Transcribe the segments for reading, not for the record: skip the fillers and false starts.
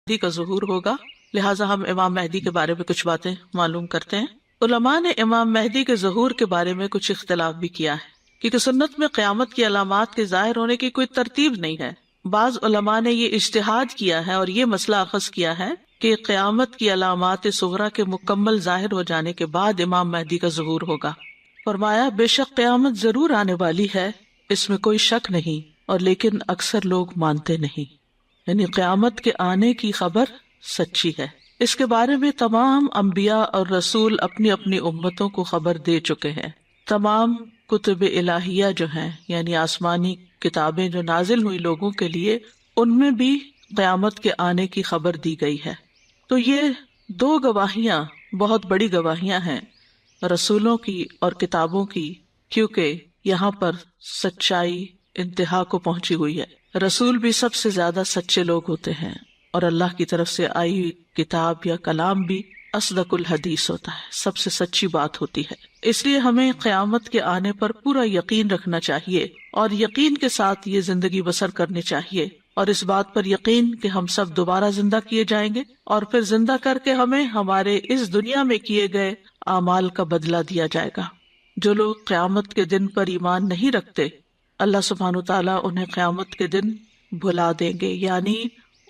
مہدی کا ظہور ہوگا، لہٰذا ہم امام مہدی کے بارے میں کچھ باتیں معلوم کرتے ہیں۔ علماء نے امام مہدی کے ظہور کے بارے میں کچھ اختلاف بھی کیا ہے، کیونکہ سنت میں قیامت کی علامات کے ظاہر ہونے کی کوئی ترتیب نہیں ہے۔ بعض علماء نے یہ اجتہاد کیا ہے اور یہ مسئلہ اخذ کیا ہے کہ قیامت کی علامات صغریٰ کے مکمل ظاہر ہو جانے کے بعد امام مہدی کا ظہور ہوگا۔ فرمایا بے شک قیامت ضرور آنے والی ہے، اس میں کوئی شک نہیں، اور لیکن اکثر لوگ مانتے نہیں۔ یعنی قیامت کے آنے کی خبر سچی ہے، اس کے بارے میں تمام انبیاء اور رسول اپنی اپنی امتوں کو خبر دے چکے ہیں۔ تمام کتب الہیہ جو ہیں، یعنی آسمانی کتابیں جو نازل ہوئی لوگوں کے لیے، ان میں بھی قیامت کے آنے کی خبر دی گئی ہے۔ تو یہ دو گواہیاں بہت بڑی گواہیاں ہیں، رسولوں کی اور کتابوں کی، کیونکہ یہاں پر سچائی انتہا کو پہنچی ہوئی ہے۔ رسول بھی سب سے زیادہ سچے لوگ ہوتے ہیں، اور اللہ کی طرف سے آئی ہوئی کتاب یا کلام بھی اصدق الحدیث ہوتا ہے، سب سے سچی بات ہوتی ہے۔ اس لیے ہمیں قیامت کے آنے پر پورا یقین رکھنا چاہیے، اور یقین کے ساتھ یہ زندگی بسر کرنی چاہیے، اور اس بات پر یقین کہ ہم سب دوبارہ زندہ کیے جائیں گے، اور پھر زندہ کر کے ہمیں ہمارے اس دنیا میں کیے گئے اعمال کا بدلہ دیا جائے گا۔ جو لوگ قیامت کے دن پر ایمان نہیں رکھتے، اللہ سبحانہ وتعالیٰ انہیں قیامت کے دن بھلا دیں گے، یعنی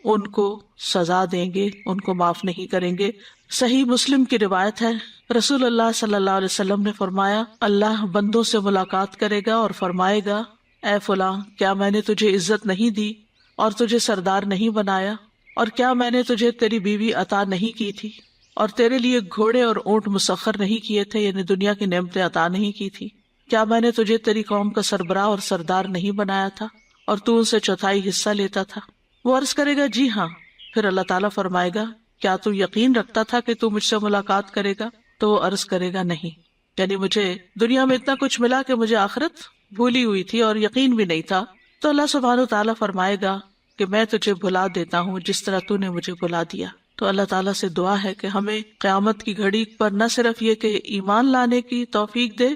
ان کو سزا دیں گے، ان کو معاف نہیں کریں گے۔ صحیح مسلم کی روایت ہے، رسول اللہ صلی اللہ علیہ وسلم نے فرمایا، اللہ بندوں سے ملاقات کرے گا اور فرمائے گا، اے فلاں، کیا میں نے تجھے عزت نہیں دی اور تجھے سردار نہیں بنایا؟ اور کیا میں نے تجھے تیری بیوی عطا نہیں کی تھی؟ اور تیرے لیے گھوڑے اور اونٹ مسخر نہیں کیے تھے، یعنی دنیا کی نعمتیں عطا نہیں کی تھی؟ کیا میں نے تجھے تیری قوم کا سربراہ اور سردار نہیں بنایا تھا، اور تو ان سے چوتھائی حصہ لیتا تھا؟ وہ عرض کرے گا جی ہاں۔ پھر اللہ تعالیٰ فرمائے گا، کیا تو یقین رکھتا تھا کہ تو مجھ سے ملاقات کرے گا؟ تو وہ عرض کرے گا نہیں، یعنی مجھے دنیا میں اتنا کچھ ملا کہ مجھے آخرت بھولی ہوئی تھی اور یقین بھی نہیں تھا۔ تو اللہ سبحانہ و تعالیٰ فرمائے گا کہ میں تجھے بھلا دیتا ہوں جس طرح تو نے مجھے بھلا دیا۔ تو اللہ تعالیٰ سے دعا ہے کہ ہمیں قیامت کی گھڑی پر نہ صرف یہ کہ ایمان لانے کی توفیق دے،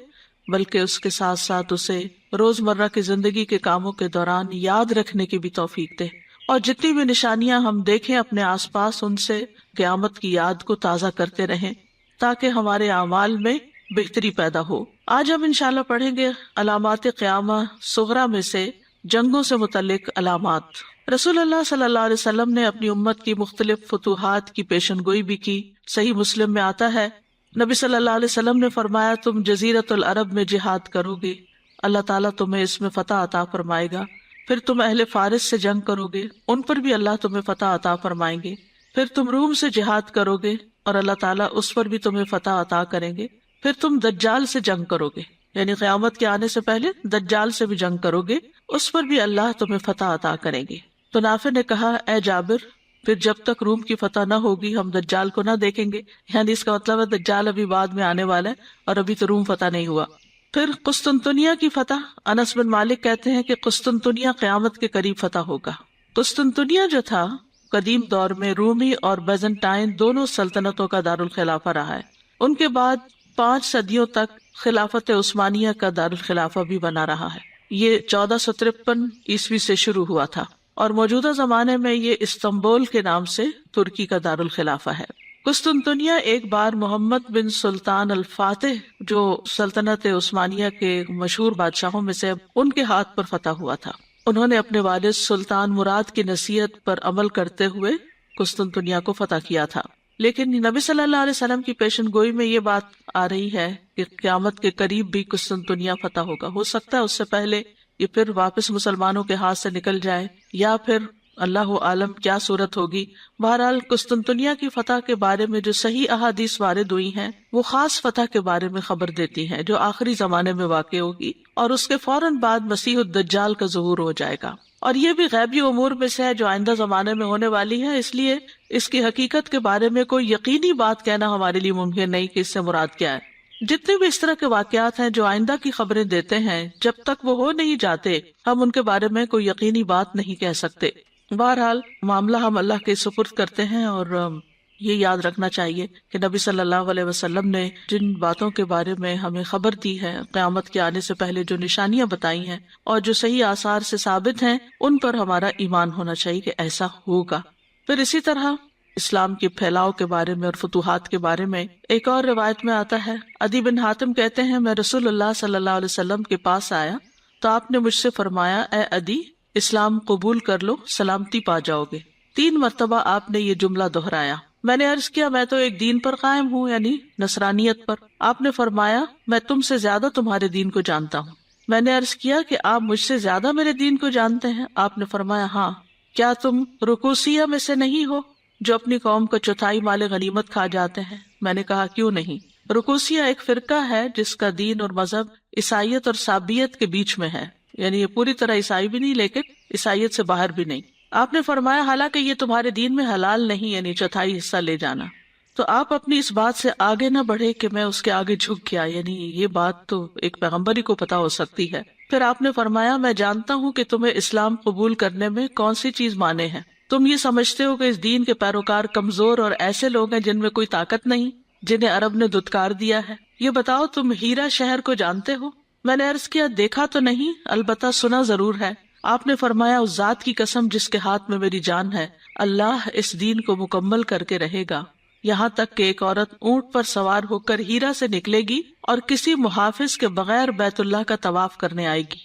بلکہ اس کے ساتھ ساتھ اسے روزمرہ کی زندگی کے کاموں کے دوران یاد رکھنے کی بھی توفیق دے، اور جتنی بھی نشانیاں ہم دیکھیں اپنے آس پاس، ان سے قیامت کی یاد کو تازہ کرتے رہیں تاکہ ہمارے اعمال میں بہتری پیدا ہو۔ آج ہم انشاءاللہ پڑھیں گے علامات قیامہ صغریٰ میں سے جنگوں سے متعلق علامات۔ رسول اللہ صلی اللہ علیہ وسلم نے اپنی امت کی مختلف فتوحات کی پیشن گوئی بھی کی۔ صحیح مسلم میں آتا ہے، نبی صلی اللہ علیہ وسلم نے فرمایا، تم جزیرۃ العرب میں جہاد کرو گے، اللہ تعالیٰ تمہیں اس میں فتح عطا فرمائے گا۔ پھر تم اہل فارس سے جنگ کرو گے، ان پر بھی اللہ تمہیں فتح عطا فرمائیں گے۔ پھر تم روم سے جہاد کرو گے اور اللہ تعالیٰ اس پر بھی تمہیں فتح عطا کریں گے۔ پھر تم دجال سے جنگ کرو گے، یعنی قیامت کے آنے سے پہلے دجال سے بھی جنگ کرو گے، اس پر بھی اللہ تمہیں فتح عطا کریں گے۔ تو نافع نے کہا، اے جابر، پھر جب تک روم کی فتح نہ ہوگی ہم دجال کو نہ دیکھیں گے، یعنی اس کا مطلب ہے دجال ابھی بعد میں آنے والا ہے اور ابھی تو روم فتح نہیں ہوا۔ پھر قسطنطنیہ کی فتح، انس بن مالک کہتے ہیں کہ قسطنطنیہ قیامت کے قریب فتح ہوگا۔ قسطنطنیہ جو تھا قدیم دور میں رومی اور بیزنٹائن دونوں سلطنتوں کا دارالخلافہ رہا ہے۔ ان کے بعد 5 صدیوں تک خلافت عثمانیہ کا دارالخلافہ بھی بنا رہا ہے۔ یہ 1453 عیسوی سے شروع ہوا تھا، اور موجودہ زمانے میں یہ استنبول کے نام سے ترکی کا دارالخلافہ ہے۔ قسطنطنیہ ایک بار محمد بن سلطان الفاتح، جو سلطنت عثمانیہ کے مشہور بادشاہوں میں سے، ان کے ہاتھ پر فتح ہوا تھا۔ انہوں نے اپنے والد سلطان مراد کی نصیحت پر عمل کرتے ہوئے قسطنطنیہ کو فتح کیا تھا۔ لیکن نبی صلی اللہ علیہ وسلم کی پیشن گوئی میں یہ بات آ رہی ہے کہ قیامت کے قریب بھی قسطنطنیہ فتح ہوگا۔ ہو سکتا ہے اس سے پہلے یہ پھر واپس مسلمانوں کے ہاتھ سے نکل جائے، یا پھر اللہ عالم کیا صورت ہوگی۔ بہرحال قسطنطنیہ کی فتح کے بارے میں جو صحیح احادیث وارد ہوئی ہیں، وہ خاص فتح کے بارے میں خبر دیتی ہیں جو آخری زمانے میں واقع ہوگی، اور اس کے فوراً بعد مسیح الدجال کا ظہور ہو جائے گا۔ اور یہ بھی غیبی امور میں سے ہے جو آئندہ زمانے میں ہونے والی ہے، اس لیے اس کی حقیقت کے بارے میں کوئی یقینی بات کہنا ہمارے لیے ممکن نہیں کہ اس سے مراد کیا ہے۔ جتنے بھی اس طرح کے واقعات ہیں جو آئندہ کی خبریں دیتے ہیں، جب تک وہ ہو نہیں جاتے ہم ان کے بارے میں کوئی یقینی بات نہیں کہہ سکتے۔ بہرحال معاملہ ہم اللہ کے سپرد کرتے ہیں، اور یہ یاد رکھنا چاہیے کہ نبی صلی اللہ علیہ وسلم نے جن باتوں کے بارے میں ہمیں خبر دی ہے، قیامت کے آنے سے پہلے جو نشانیاں بتائی ہیں اور جو صحیح آثار سے ثابت ہیں، ان پر ہمارا ایمان ہونا چاہیے کہ ایسا ہوگا۔ پھر اسی طرح اسلام کے پھیلاؤ کے بارے میں اور فتوحات کے بارے میں ایک اور روایت میں آتا ہے، عدی بن حاتم کہتے ہیں میں رسول اللہ صلی اللہ علیہ وسلم کے پاس آیا تو آپ نے مجھ سے فرمایا، اے عدی اسلام قبول کر لو، سلامتی پا جاؤ گے۔ 3 مرتبہ آپ نے یہ جملہ دہرایا۔ میں نے عرض کیا میں تو ایک دین پر قائم ہوں، یعنی نصرانیت پر۔ آپ نے فرمایا میں تم سے زیادہ تمہارے دین کو جانتا ہوں۔ میں نے عرض کیا کہ آپ مجھ سے زیادہ میرے دین کو جانتے ہیں؟ آپ نے فرمایا ہاں۔ کیا تم رکوسیہ میں سے نہیں ہو جو اپنی قوم کا چوتھائی مال غنیمت کھا جاتے ہیں؟ میں نے کہا کیوں نہیں۔ رکوسیہ ایک فرقہ ہے جس کا دین اور مذہب عیسائیت اور سابیت کے بیچ میں ہے، یعنی یہ پوری طرح عیسائی بھی نہیں لیکن عیسائیت سے باہر بھی نہیں۔ آپ نے فرمایا حالانکہ یہ تمہارے دین میں حلال نہیں، یعنی چوتھائی حصہ لے جانا۔ تو آپ اپنی اس بات سے آگے نہ بڑھے کہ میں اس کے آگے جھک گیا، یعنی یہ بات تو ایک پیغمبر ہی کو پتا ہو سکتی ہے۔ پھر آپ نے فرمایا میں جانتا ہوں کہ تمہیں اسلام قبول کرنے میں کون سی چیز مانے ہے۔ تم یہ سمجھتے ہو کہ اس دین کے پیروکار کمزور اور ایسے لوگ ہیں جن میں کوئی طاقت نہیں، جنہیں عرب نے دھتکار دیا ہے۔ یہ بتاؤ تم ہیرا شہر کو جانتے ہو؟ میں نے عرض کیا دیکھا تو نہیں، البتہ سنا ضرور ہے۔ آپ نے فرمایا اس ذات کی قسم جس کے ہاتھ میں میری جان ہے، اللہ اس دین کو مکمل کر کے رہے گا، یہاں تک کہ ایک عورت اونٹ پر سوار ہو کر ہیرا سے نکلے گی اور کسی محافظ کے بغیر بیت اللہ کا طواف کرنے آئے گی،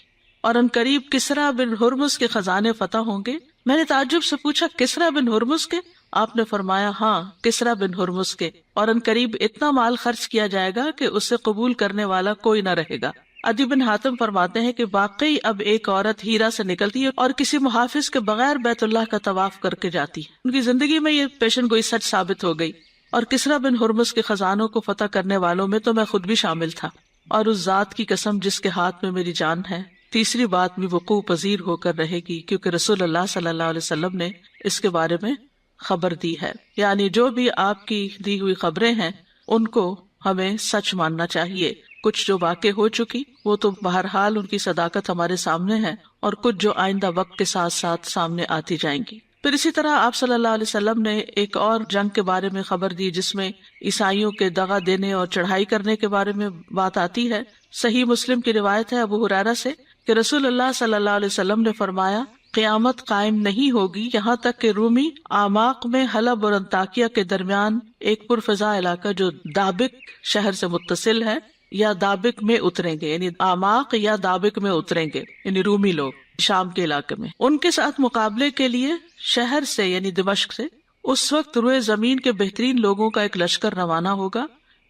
اور ان قریب کسرا بن ہرمز کے خزانے فتح ہوں گے۔ میں نے تعجب سے پوچھا کسرا بن ہرمز کے؟ آپ نے فرمایا ہاں کسرا بن ہرمز کے، اور ان قریب اتنا مال خرچ کیا جائے گا کہ اسے قبول کرنے والا کوئی نہ رہے گا۔ عدی بن حاتم فرماتے ہیں کہ واقعی اب ایک عورت ہیرا سے نکلتی ہے اور کسی محافظ کے بغیر بیت اللہ کا طواف کر کے جاتی ہے۔ ان کی زندگی میں یہ پیشن گوئی سچ ثابت ہو گئی، اور کسرا بن ہرمز کے خزانوں کو فتح کرنے والوں میں تو میں خود بھی شامل تھا، اور اس ذات کی قسم جس کے ہاتھ میں میری جان ہے۔ تیسری بات بھی وقوع پذیر ہو کر رہے گی کیونکہ رسول اللہ صلی اللہ علیہ وسلم نے اس کے بارے میں خبر دی ہے، یعنی جو بھی آپ کی دی ہوئی خبریں ہیں ان کو ہمیں سچ ماننا چاہیے۔ کچھ جو واقع ہو چکی وہ تو بہرحال ان کی صداقت ہمارے سامنے ہے، اور کچھ جو آئندہ وقت کے ساتھ ساتھ سامنے آتی جائیں گی۔ پھر اسی طرح آپ صلی اللہ علیہ وسلم نے ایک اور جنگ کے بارے میں خبر دی جس میں عیسائیوں کے دغا دینے اور چڑھائی کرنے کے بارے میں بات آتی ہے۔ صحیح مسلم کی روایت ہے ابو ہریرہ سے کہ رسول اللہ صلی اللہ علیہ وسلم نے فرمایا قیامت قائم نہیں ہوگی یہاں تک کہ رومی اعماق میں حلب اور انطاکیہ کے درمیان ایک پرفضا علاقہ جو دابک شہر سے متصل ہے یا دابک میں اتریں گے، یعنی اعماق یا دابک میں اتریں گے، یعنی رومی لوگ شام کے علاقے میں، ان کے ساتھ مقابلے کے لیے شہر سے یعنی دمشق سے اس وقت روئے زمین کے بہترین لوگوں کا ایک لشکر روانہ ہوگا۔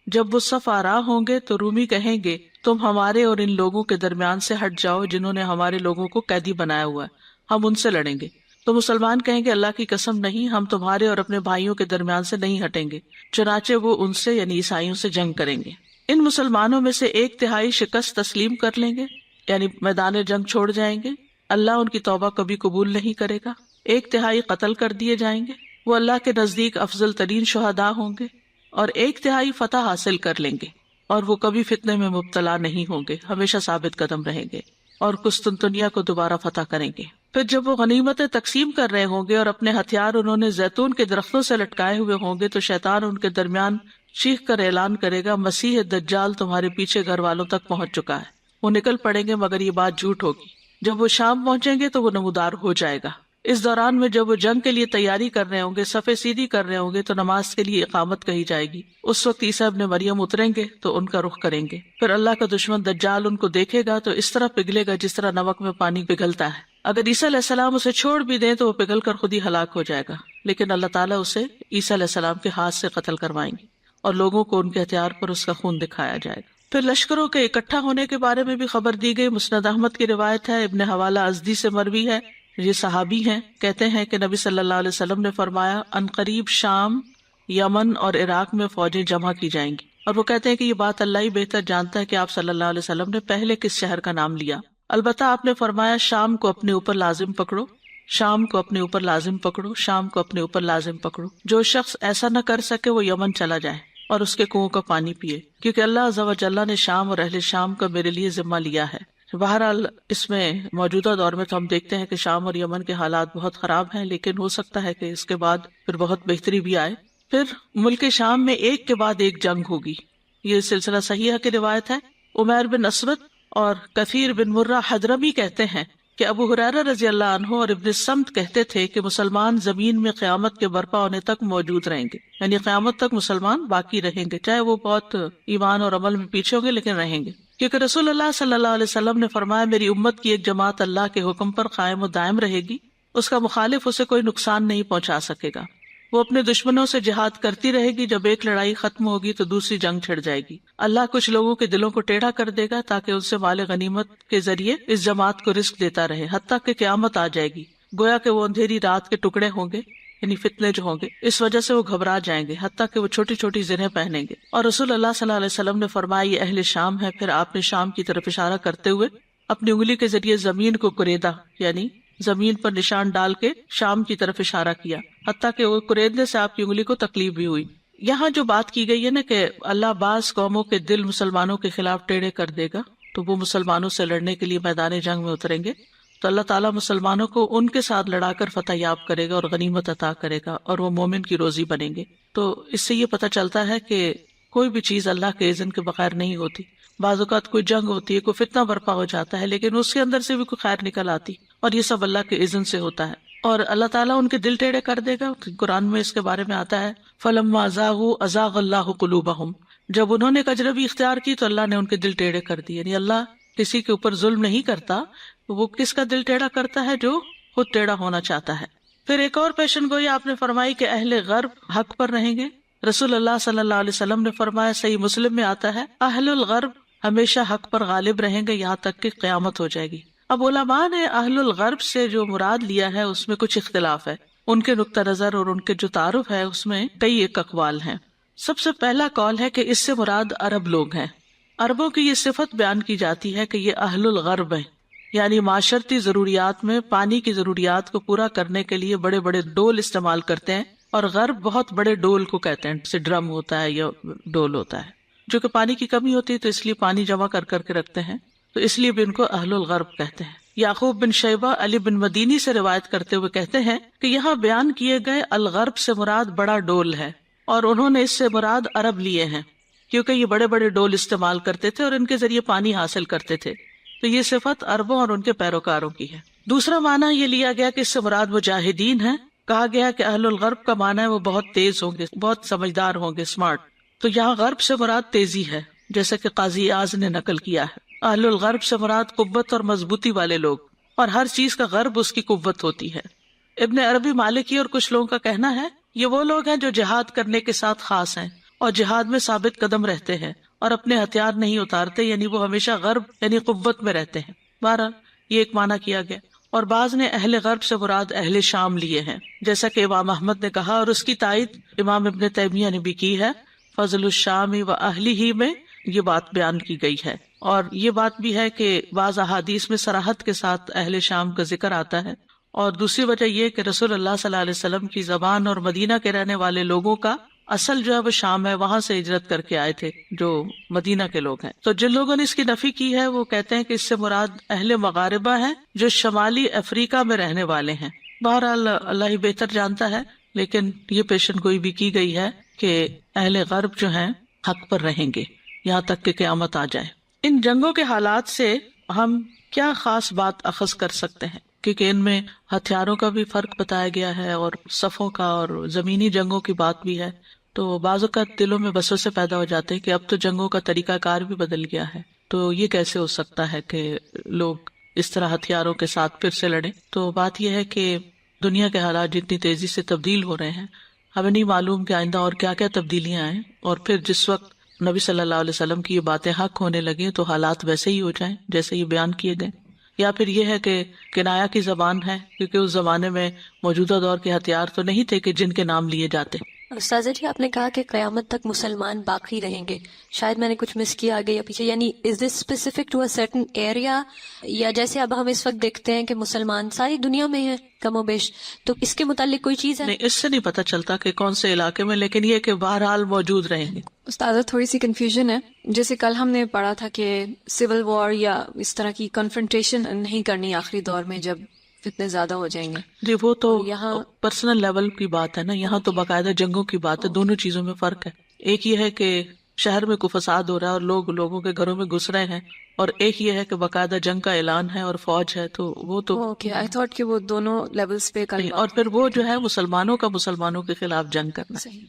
جب وہ صف آرا ہوں گے تو رومی کہیں گے تم ہمارے اور ان لوگوں کے درمیان سے ہٹ جاؤ جنہوں نے ہمارے لوگوں کو قیدی بنایا ہوا ہے، ہم ان سے لڑیں گے۔ تو مسلمان کہیں گے اللہ کی قسم نہیں، ہم تمہارے اور اپنے بھائیوں کے درمیان سے نہیں ہٹیں گے، چنانچہ وہ ان سے یعنی عیسائیوں سے جنگ کریں گے۔ ان مسلمانوں میں سے 1/3 شکست تسلیم کر لیں گے، یعنی میدان جنگ چھوڑ جائیں گے، اللہ ان کی توبہ کبھی قبول نہیں کرے گا۔ 1/3 قتل کر دیے جائیں گے، وہ اللہ کے نزدیک افضل ترین شہداء ہوں گے، اور 1/3 فتح حاصل کر لیں گے، اور وہ کبھی فتنے میں مبتلا نہیں ہوں گے، ہمیشہ ثابت قدم رہیں گے، اور قسطنطنیہ کو دوبارہ فتح کریں گے۔ پھر جب وہ غنیمتیں تقسیم کر رہے ہوں گے اور اپنے ہتھیار انہوں نے زیتون کے درختوں سے لٹکائے ہوئے ہوں گے تو شیطان ان کے درمیان چیخ کر اعلان کرے گا مسیح دجال تمہارے پیچھے گھر والوں تک پہنچ چکا ہے۔ وہ نکل پڑیں گے مگر یہ بات جھوٹ ہوگی۔ جب وہ شام پہنچیں گے تو وہ نمودار ہو جائے گا۔ اس دوران میں جب وہ جنگ کے لیے تیاری کر رہے ہوں گے، صفے سیدھی کر رہے ہوں گے تو نماز کے لیے اقامت کہی جائے گی۔ اس وقت عیسیٰ ابن مریم اتریں گے تو ان کا رخ کریں گے۔ پھر اللہ کا دشمن دجال ان کو دیکھے گا تو اس طرح پگھلے گا جس طرح نمک میں پانی پگھلتا ہے۔ اگر عیسیٰ علیہ السلام اسے چھوڑ بھی دیں تو وہ پگھل کر خود ہی ہلاک ہو جائے گا، لیکن اللہ تعالیٰ اسے عیسیٰ علیہ السلام کے ہاتھ سے قتل کروائیں گے اور لوگوں کو ان کے ہتھیار پر اس کا خون دکھایا جائے گا۔ پھر لشکروں کے اکٹھا ہونے کے بارے میں بھی خبر دی گئی۔ مسند احمد کی روایت ہے، ابن حوالہ ازدی سے مروی ہے، یہ صحابی ہیں، کہتے ہیں کہ نبی صلی اللہ علیہ وسلم نے فرمایا عنقریب شام، یمن اور عراق میں فوجیں جمع کی جائیں گی، اور وہ کہتے ہیں کہ یہ بات اللہ ہی بہتر جانتا ہے کہ آپ صلی اللہ علیہ وسلم نے پہلے کس شہر کا نام لیا۔ البتہ آپ نے فرمایا شام کو اپنے اوپر لازم پکڑو، شام کو اپنے اوپر لازم پکڑو، شام کو اپنے اوپر لازم پکڑو۔ جو شخص ایسا نہ کر سکے وہ یمن چلا جائے اور اس کے کنووں کا پانی پیے، کیونکہ اللہ عز و جل نے شام اور اہل شام کا میرے لیے ذمہ لیا ہے۔ بہرحال اس میں موجودہ دور میں تو ہم دیکھتے ہیں کہ شام اور یمن کے حالات بہت خراب ہیں، لیکن ہو سکتا ہے کہ اس کے بعد پھر بہت بہتری بھی آئے۔ پھر ملک شام میں ایک کے بعد ایک جنگ ہوگی، یہ سلسلہ صحیحہ کی روایت ہے۔ عمیر بن اسود اور کثیر بن مرہ حضرمی کہتے ہیں کہ ابو ہریرہ رضی اللہ عنہ اور ابن سمت کہتے تھے کہ مسلمان زمین میں قیامت کے برپا ہونے تک موجود رہیں گے، یعنی قیامت تک مسلمان باقی رہیں گے، چاہے وہ بہت ایمان اور عمل میں پیچھے ہوں گے لیکن رہیں گے، کیونکہ رسول اللہ صلی اللہ علیہ وسلم نے فرمایا میری امت کی ایک جماعت اللہ کے حکم پر قائم و دائم رہے گی، اس کا مخالف اسے کوئی نقصان نہیں پہنچا سکے گا، وہ اپنے دشمنوں سے جہاد کرتی رہے گی، جب ایک لڑائی ختم ہوگی تو دوسری جنگ چھڑ جائے گی، اللہ کچھ لوگوں کے دلوں کو ٹیڑھا کر دے گا تاکہ ان سے مال غنیمت کے ذریعے اس جماعت کو رزق دیتا رہے حتیٰ کہ قیامت آ جائے گی، گویا کہ وہ اندھیری رات کے ٹکڑے ہوں گے، یعنی فتنے جو ہوں گے اس وجہ سے وہ گھبرا جائیں گے حتیٰ کہ وہ چھوٹی چھوٹی زرہیں پہنیں گے، اور رسول اللہ صلی اللہ علیہ وسلم نے فرمایا یہ اہل شام ہے، پھر آپ نے شام کی طرف اشارہ کرتے ہوئے اپنی انگلی کے ذریعے زمین کو کریدا، یعنی زمین پر نشان ڈال کے شام کی طرف اشارہ کیا حتیٰ کہ وہ کریدنے سے آپ کی انگلی کو تکلیف بھی ہوئی۔ یہاں جو بات کی گئی ہے نا کہ اللہ بعض قوموں کے دل مسلمانوں کے خلاف ٹیڑھے کر دے گا تو وہ مسلمانوں سے لڑنے کے لیے میدان جنگ میں اتریں گے، تو اللہ تعالیٰ مسلمانوں کو ان کے ساتھ لڑا کر فتح یاب کرے گا اور غنیمت عطا کرے گا اور وہ مومن کی روزی بنیں گے۔ تو اس سے یہ پتہ چلتا ہے کہ کوئی بھی چیز اللہ کے اذن کے بغیر نہیں ہوتی، بعض اوقات کوئی جنگ ہوتی ہے، کوئی فتنہ برپا ہو جاتا ہے لیکن اس کے اندر سے بھی کوئی خیر نکل آتی، اور یہ سب اللہ کے اذن سے ہوتا ہے، اور اللہ تعالیٰ ان کے دل ٹیڑھے کر دے گا۔ قرآن میں اس کے بارے میں آتا ہے فَلَمَّا زَاغُوا أَزَاغَ اللَّهُ قُلُوبَهُمْ، جب انہوں نے کجربی اختیار کی تو اللہ نے ان کے دل ٹیڑھے کر دیے، یعنی اللہ کسی کے اوپر ظلم نہیں کرتا، وہ کس کا دل ٹیڑھا کرتا ہے جو خود ٹیڑھا ہونا چاہتا ہے۔ پھر ایک اور پیشن گوئی آپ نے فرمائی کہ اہل غرب حق پر رہیں گے، رسول اللہ صلی اللہ علیہ وسلم نے فرمایا، صحیح مسلم میں آتا ہے اہل الغرب ہمیشہ حق پر غالب رہیں گے یہاں تک کہ قیامت ہو جائے گی۔ اب علماء نے اہل الغرب سے جو مراد لیا ہے اس میں کچھ اختلاف ہے، ان کے نقطہ نظر اور ان کے جو تعارف ہے اس میں کئی ایک اقوال ہیں۔ سب سے پہلا قول ہے کہ اس سے مراد عرب لوگ ہیں، عربوں کی یہ صفت بیان کی جاتی ہے کہ یہ اہل الغرب ہیں، یعنی معاشرتی ضروریات میں پانی کی ضروریات کو پورا کرنے کے لیے بڑے بڑے ڈول استعمال کرتے ہیں، اور غرب بہت بڑے ڈول کو کہتے ہیں، جیسے ڈرم ہوتا ہے یا ڈول ہوتا ہے، جو کہ پانی کی کمی ہوتی ہے تو اس لیے پانی جمع کر کر کے رکھتے ہیں، تو اس لیے بھی ان کو اہل الغرب کہتے ہیں۔ یعقوب بن شیبہ علی بن مدینی سے روایت کرتے ہوئے کہتے ہیں کہ یہاں بیان کیے گئے الغرب سے مراد بڑا ڈول ہے، اور انہوں نے اس سے مراد عرب لیے ہیں کیونکہ یہ بڑے بڑے ڈول استعمال کرتے تھے اور ان کے ذریعے پانی حاصل کرتے تھے، تو یہ صفت عربوں اور ان کے پیروکاروں کی ہے۔ دوسرا معنی یہ لیا گیا کہ اس سے مراد مجاہدین ہیں، کہا گیا کہ اہل الغرب کا معنی ہے وہ بہت تیز ہوں گے، بہت سمجھدار ہوں گے، اسمارٹ، تو یہاں غرب سے مراد تیزی ہے، جیسا کہ قاضی اعظ نے نقل کیا ہے۔ اہل الغرب سے مراد قوت اور مضبوطی والے لوگ، اور ہر چیز کا غرب اس کی قوت ہوتی ہے۔ ابن عربی مالکی اور کچھ لوگوں کا کہنا ہے یہ وہ لوگ ہیں جو جہاد کرنے کے ساتھ خاص ہیں اور جہاد میں ثابت قدم رہتے ہیں اور اپنے ہتھیار نہیں اتارتے، یعنی وہ ہمیشہ غرب یعنی قوت میں رہتے ہیں۔ بہرحال یہ ایک معنی کیا گیا، اور بعض نے اہل غرب سے مراد اہل شام لیے ہیں، جیسا کہ امام احمد نے کہا، اور اس کی تائید امام ابن تیمیہ نے بھی کی ہے، فضل الشام و اہلہ میں یہ بات بیان کی گئی ہے۔ اور یہ بات بھی ہے کہ بعض احادیث میں صراحت کے ساتھ اہل شام کا ذکر آتا ہے، اور دوسری وجہ یہ کہ رسول اللہ صلی اللہ علیہ وسلم کی زبان اور مدینہ کے رہنے والے لوگوں کا اصل جو ہے وہ شام ہے، وہاں سے ہجرت کر کے آئے تھے جو مدینہ کے لوگ ہیں۔ تو جن لوگوں نے اس کی نفی کی ہے وہ کہتے ہیں کہ اس سے مراد اہل مغاربہ ہیں جو شمالی افریقہ میں رہنے والے ہیں۔ بہرحال اللہ ہی بہتر جانتا ہے، لیکن یہ پیشن گوئی بھی کی گئی ہے کہ اہل غرب جو ہیں حق پر رہیں گے یہاں تک کہ قیامت آ جائے۔ ان جنگوں کے حالات سے ہم کیا خاص بات اخذ کر سکتے ہیں؟ کیونکہ ان میں ہتھیاروں کا بھی فرق بتایا گیا ہے اور صفوں کا اور زمینی جنگوں کی بات بھی ہے، تو بعض اوقات دلوں میں وسوسے پیدا ہو جاتے ہیں کہ اب تو جنگوں کا طریقہ کار بھی بدل گیا ہے، تو یہ کیسے ہو سکتا ہے کہ لوگ اس طرح ہتھیاروں کے ساتھ پھر سے لڑیں؟ تو بات یہ ہے کہ دنیا کے حالات جتنی تیزی سے تبدیل ہو رہے ہیں، ہمیں نہیں معلوم کہ آئندہ اور کیا کیا تبدیلیاں آئیں، اور پھر جس وقت نبی صلی اللہ علیہ وسلم کی یہ باتیں حق ہونے لگیں تو حالات ویسے ہی ہو جائیں جیسے یہ بیان کیے گئے، یا پھر یہ ہے کہ کنایا کی زبان ہے، کیونکہ اس زمانے میں موجودہ دور کے ہتھیار تو نہیں تھے کہ جن کے نام لیے جاتے۔ استاذہ جی، آپ نے کہا کہ قیامت تک مسلمان باقی رہیں گے، شاید میں نے کچھ مس کیا آگے یا پیچھے، یعنی is this specific to a certain area, یا جیسے اب ہم اس وقت دیکھتے ہیں کہ مسلمان ساری دنیا میں ہیں کم و بیش، تو اس کے متعلق کوئی چیز ہے؟ نہیں، اس سے نہیں پتہ چلتا کہ کون سے علاقے میں، لیکن یہ کہ بہرحال موجود رہیں گے۔ استاذہ تھوڑی سی کنفیوژن ہے، جیسے کل ہم نے پڑھا تھا کہ سول وار یا اس طرح کی کنفرنٹیشن نہیں کرنی آخری دور میں جب اتنے زیادہ ہو جائیں گے۔ جی وہ تو یہاں پرسنل لیول کی بات ہے نا، یہاں تو باقاعدہ جنگوں کی بات ہے، دونوں چیزوں میں فرق ہے۔ ایک یہ ہے کہ شہر میں کوئی فساد ہو رہا ہے اور لوگ لوگوں کے گھروں میں گھس رہے ہیں، اور ایک یہ ہے کہ باقاعدہ جنگ کا اعلان ہے اور فوج ہے، تو وہ تو اوکے، آئی تھاٹ کہ وہ دونوں لیولز پہ کل اور پھر وہ جو ہے مسلمانوں کا مسلمانوں کے خلاف جنگ کرنا ہے. صحیح.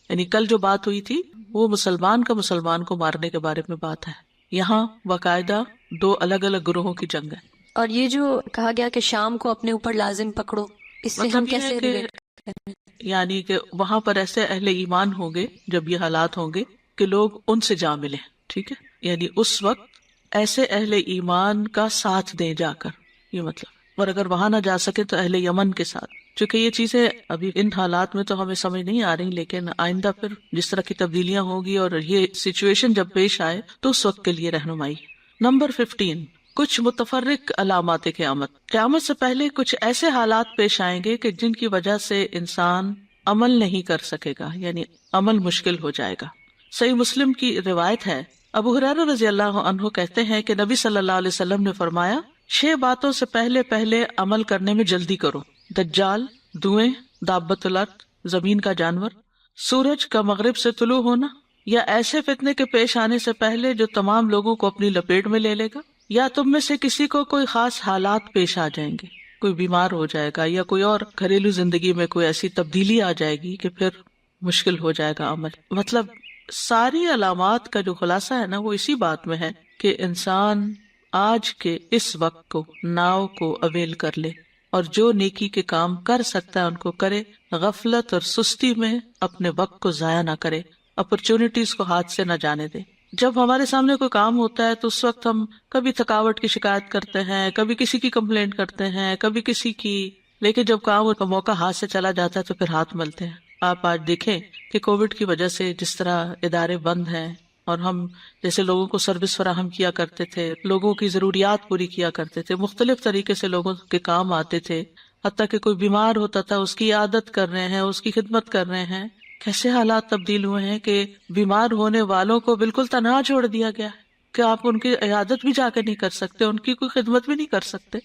یعنی کل جو بات ہوئی تھی وہ مسلمان کا مسلمان کو مارنے کے بارے میں بات ہے، یہاں باقاعدہ دو الگ الگ گروہوں کی جنگ ہے. اور یہ جو کہا گیا کہ شام کو اپنے اوپر لازم پکڑو، اس سے ہم مطلب یہ ہے کیسے کہ ریلیٹ کریں؟ یعنی کہ وہاں پر ایسے اہل ایمان ہوں گے جب یہ حالات ہوں گے کہ لوگ ان سے جا ملیں، ٹھیک ہے، یعنی اس وقت ایسے اہل ایمان کا ساتھ دیں جا کر، یہ مطلب. اور اگر وہاں نہ جا سکے تو اہل یمن کے ساتھ، چونکہ یہ چیزیں ابھی ان حالات میں تو ہمیں سمجھ نہیں آ رہی، لیکن آئندہ پھر جس طرح کی تبدیلیاں ہوگی اور یہ سچویشن جب پیش آئے تو اس وقت کے لیے رہنمائی. نمبر 15، کچھ متفرق علامات قیامت. قیامت سے پہلے کچھ ایسے حالات پیش آئیں گے کہ جن کی وجہ سے انسان عمل نہیں کر سکے گا، یعنی عمل مشکل ہو جائے گا. صحیح مسلم کی روایت ہے، ابو ہریرہ رضی اللہ عنہ کہتے ہیں کہ نبی صلی اللہ علیہ وسلم نے فرمایا، 6 باتوں سے پہلے پہلے عمل کرنے میں جلدی کرو: دجال، دھوئیں، دابۃ الارض، زمین کا جانور، سورج کا مغرب سے طلوع ہونا، یا ایسے فتنے کے پیش آنے سے پہلے جو تمام لوگوں کو اپنی لپیٹ میں لے لے گا، یا تم میں سے کسی کو کوئی خاص حالات پیش آ جائیں گے، کوئی بیمار ہو جائے گا یا کوئی اور گھریلو زندگی میں کوئی ایسی تبدیلی آ جائے گی کہ پھر مشکل ہو جائے گا عمل. مطلب ساری علامات کا جو خلاصہ ہے نا وہ اسی بات میں ہے کہ انسان آج کے اس وقت کو ناؤ کو اویل کر لے اور جو نیکی کے کام کر سکتا ہے ان کو کرے، غفلت اور سستی میں اپنے وقت کو ضائع نہ کرے، اپرچونٹیز کو ہاتھ سے نہ جانے دے. جب ہمارے سامنے کوئی کام ہوتا ہے تو اس وقت ہم کبھی تھکاوٹ کی شکایت کرتے ہیں، کبھی کسی کی کمپلینٹ کرتے ہیں، کبھی کسی کی، لیکن جب کام کا موقع ہاتھ سے چلا جاتا ہے تو پھر ہاتھ ملتے ہیں. آپ آج دیکھیں کہ کووڈ کی وجہ سے جس طرح ادارے بند ہیں اور ہم جیسے لوگوں کو سروس فراہم کیا کرتے تھے، لوگوں کی ضروریات پوری کیا کرتے تھے، مختلف طریقے سے لوگوں کے کام آتے تھے، حتیٰ کہ کوئی بیمار ہوتا تھا اس کی عیادت کر رہے ہیں، اس کی خدمت کر رہے ہیں. کیسے حالات تبدیل ہوئے ہیں کہ بیمار ہونے والوں کو بالکل تنہا چھوڑ دیا گیا ہے کہ آپ ان کی عیادت بھی جا کے نہیں کر سکتے، ان کی کوئی خدمت بھی نہیں کر سکتے،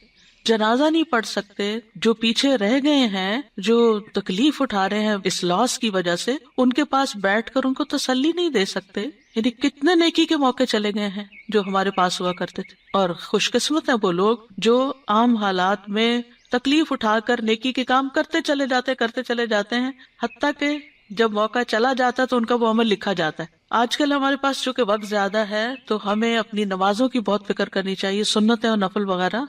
جنازہ نہیں پڑھ سکتے. جو پیچھے رہ گئے ہیں، جو تکلیف اٹھا رہے ہیں اس لاس کی وجہ سے، ان کے پاس بیٹھ کر ان کو تسلی نہیں دے سکتے. یعنی کتنے نیکی کے موقع چلے گئے ہیں جو ہمارے پاس ہوا کرتے تھے. اور خوش قسمت ہیں وہ لوگ جو عام حالات میں تکلیف اٹھا کر نیکی کے کام کرتے چلے جاتے ہیں، حتیٰ کہ جب موقع چلا جاتا ہے تو ان کا وہ عمل لکھا جاتا ہے. آج کل ہمارے پاس چونکہ وقت زیادہ ہے تو ہمیں اپنی نمازوں کی بہت فکر کرنی چاہیے، سنتیں اور نفل وغیرہ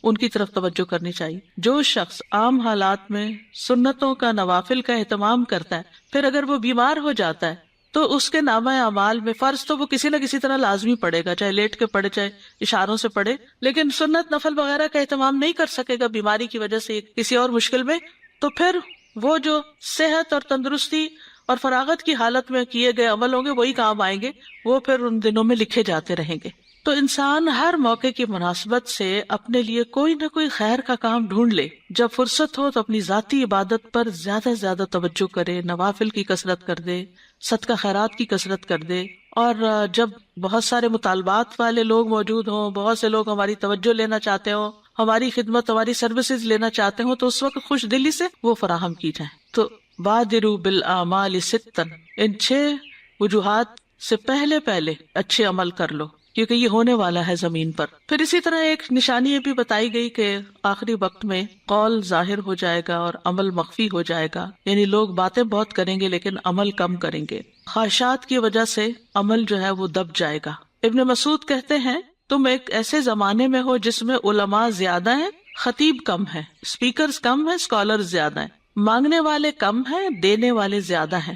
ان کی طرف توجہ کرنی چاہیے. جو شخص عام حالات میں سنتوں کا، نوافل کا اہتمام کرتا ہے، پھر اگر وہ بیمار ہو جاتا ہے تو اس کے نامہ اعمال میں فرض تو وہ کسی نہ کسی طرح لازمی پڑے گا، چاہے لیٹ کے پڑھے چاہے اشاروں سے پڑھے، لیکن سنت نفل وغیرہ کا اہتمام نہیں کر سکے گا بیماری کی وجہ سے کسی اور مشکل میں، تو پھر وہ جو صحت اور تندرستی اور فراغت کی حالت میں کیے گئے عمل ہوں گے وہی کام آئیں گے، وہ پھر ان دنوں میں لکھے جاتے رہیں گے. تو انسان ہر موقع کی مناسبت سے اپنے لیے کوئی نہ کوئی خیر کا کام ڈھونڈ لے. جب فرصت ہو تو اپنی ذاتی عبادت پر زیادہ سے زیادہ توجہ کرے، نوافل کی کثرت کر دے، صدقہ خیرات کی کثرت کر دے. اور جب بہت سارے مطالبات والے لوگ موجود ہوں، بہت سے لوگ ہماری توجہ لینا چاہتے ہوں، ہماری خدمت، ہماری سروسز لینا چاہتے ہوں، تو اس وقت خوش دلی سے وہ فراہم کی جائیں. تو بادروا بالاعمال ستا، ان 6 وجوہات سے پہلے پہلے اچھے عمل کر لو کیونکہ یہ ہونے والا ہے زمین پر. پھر اسی طرح ایک نشانی یہ بھی بتائی گئی کہ آخری وقت میں قول ظاہر ہو جائے گا اور عمل مخفی ہو جائے گا، یعنی لوگ باتیں بہت کریں گے لیکن عمل کم کریں گے. خواہشات کی وجہ سے عمل جو ہے وہ دب جائے گا. ابن مسعود کہتے ہیں، تم ایک ایسے زمانے میں ہو جس میں علماء زیادہ ہیں، خطیب کم ہیں، اسپیکرز کم ہیں، اسکالرز زیادہ ہیں، مانگنے والے کم ہیں، دینے والے زیادہ ہیں.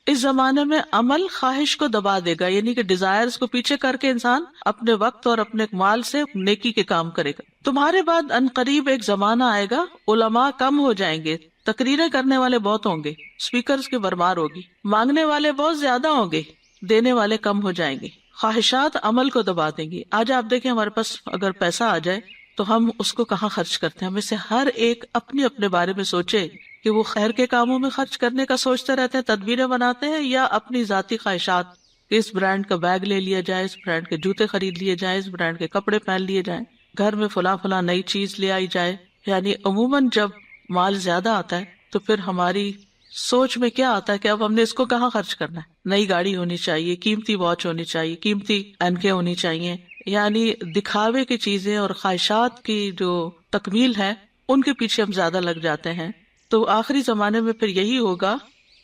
اس زمانے میں عمل خواہش کو دبا دے گا، یعنی کہ ڈیزائرز کو پیچھے کر کے انسان اپنے وقت اور اپنے مال سے نیکی کے کام کرے گا. تمہارے بعد عنقریب ایک زمانہ آئے گا، علماء کم ہو جائیں گے، تقریریں کرنے والے بہت ہوں گے، اسپیکرز کی بھرمار ہوگی، مانگنے والے بہت زیادہ ہوں گے، دینے والے کم ہو جائیں گے. خواہشات عمل کو دبا دیں گی. آج آپ دیکھیں ہمارے پاس اگر پیسہ آ جائے تو ہم اس کو کہاں خرچ کرتے ہیں؟ ہمیں سے ہر ایک اپنے بارے میں سوچے کہ وہ خیر کے کاموں میں خرچ کرنے کا سوچتے رہتے ہیں، تدبیریں بناتے ہیں، یا اپنی ذاتی خواہشات کہ اس برانڈ کا بیگ لے لیا جائے، اس برانڈ کے جوتے خرید لیے جائیں، اس برانڈ کے کپڑے پہن لیے جائیں، گھر میں فلاں نئی چیز لے آئی جائے. یعنی عموماً جب مال زیادہ آتا ہے تو پھر ہماری سوچ میں کیا آتا ہے کہ اب ہم نے اس کو کہاں خرچ کرنا ہے. نئی گاڑی ہونی چاہیے، قیمتی واچ ہونی چاہیے، قیمتی اینکیں ہونی چاہیے. یعنی دکھاوے کی چیزیں اور خواہشات کی جو تکمیل ہے ان کے پیچھے ہم زیادہ لگ جاتے ہیں. تو آخری زمانے میں پھر یہی ہوگا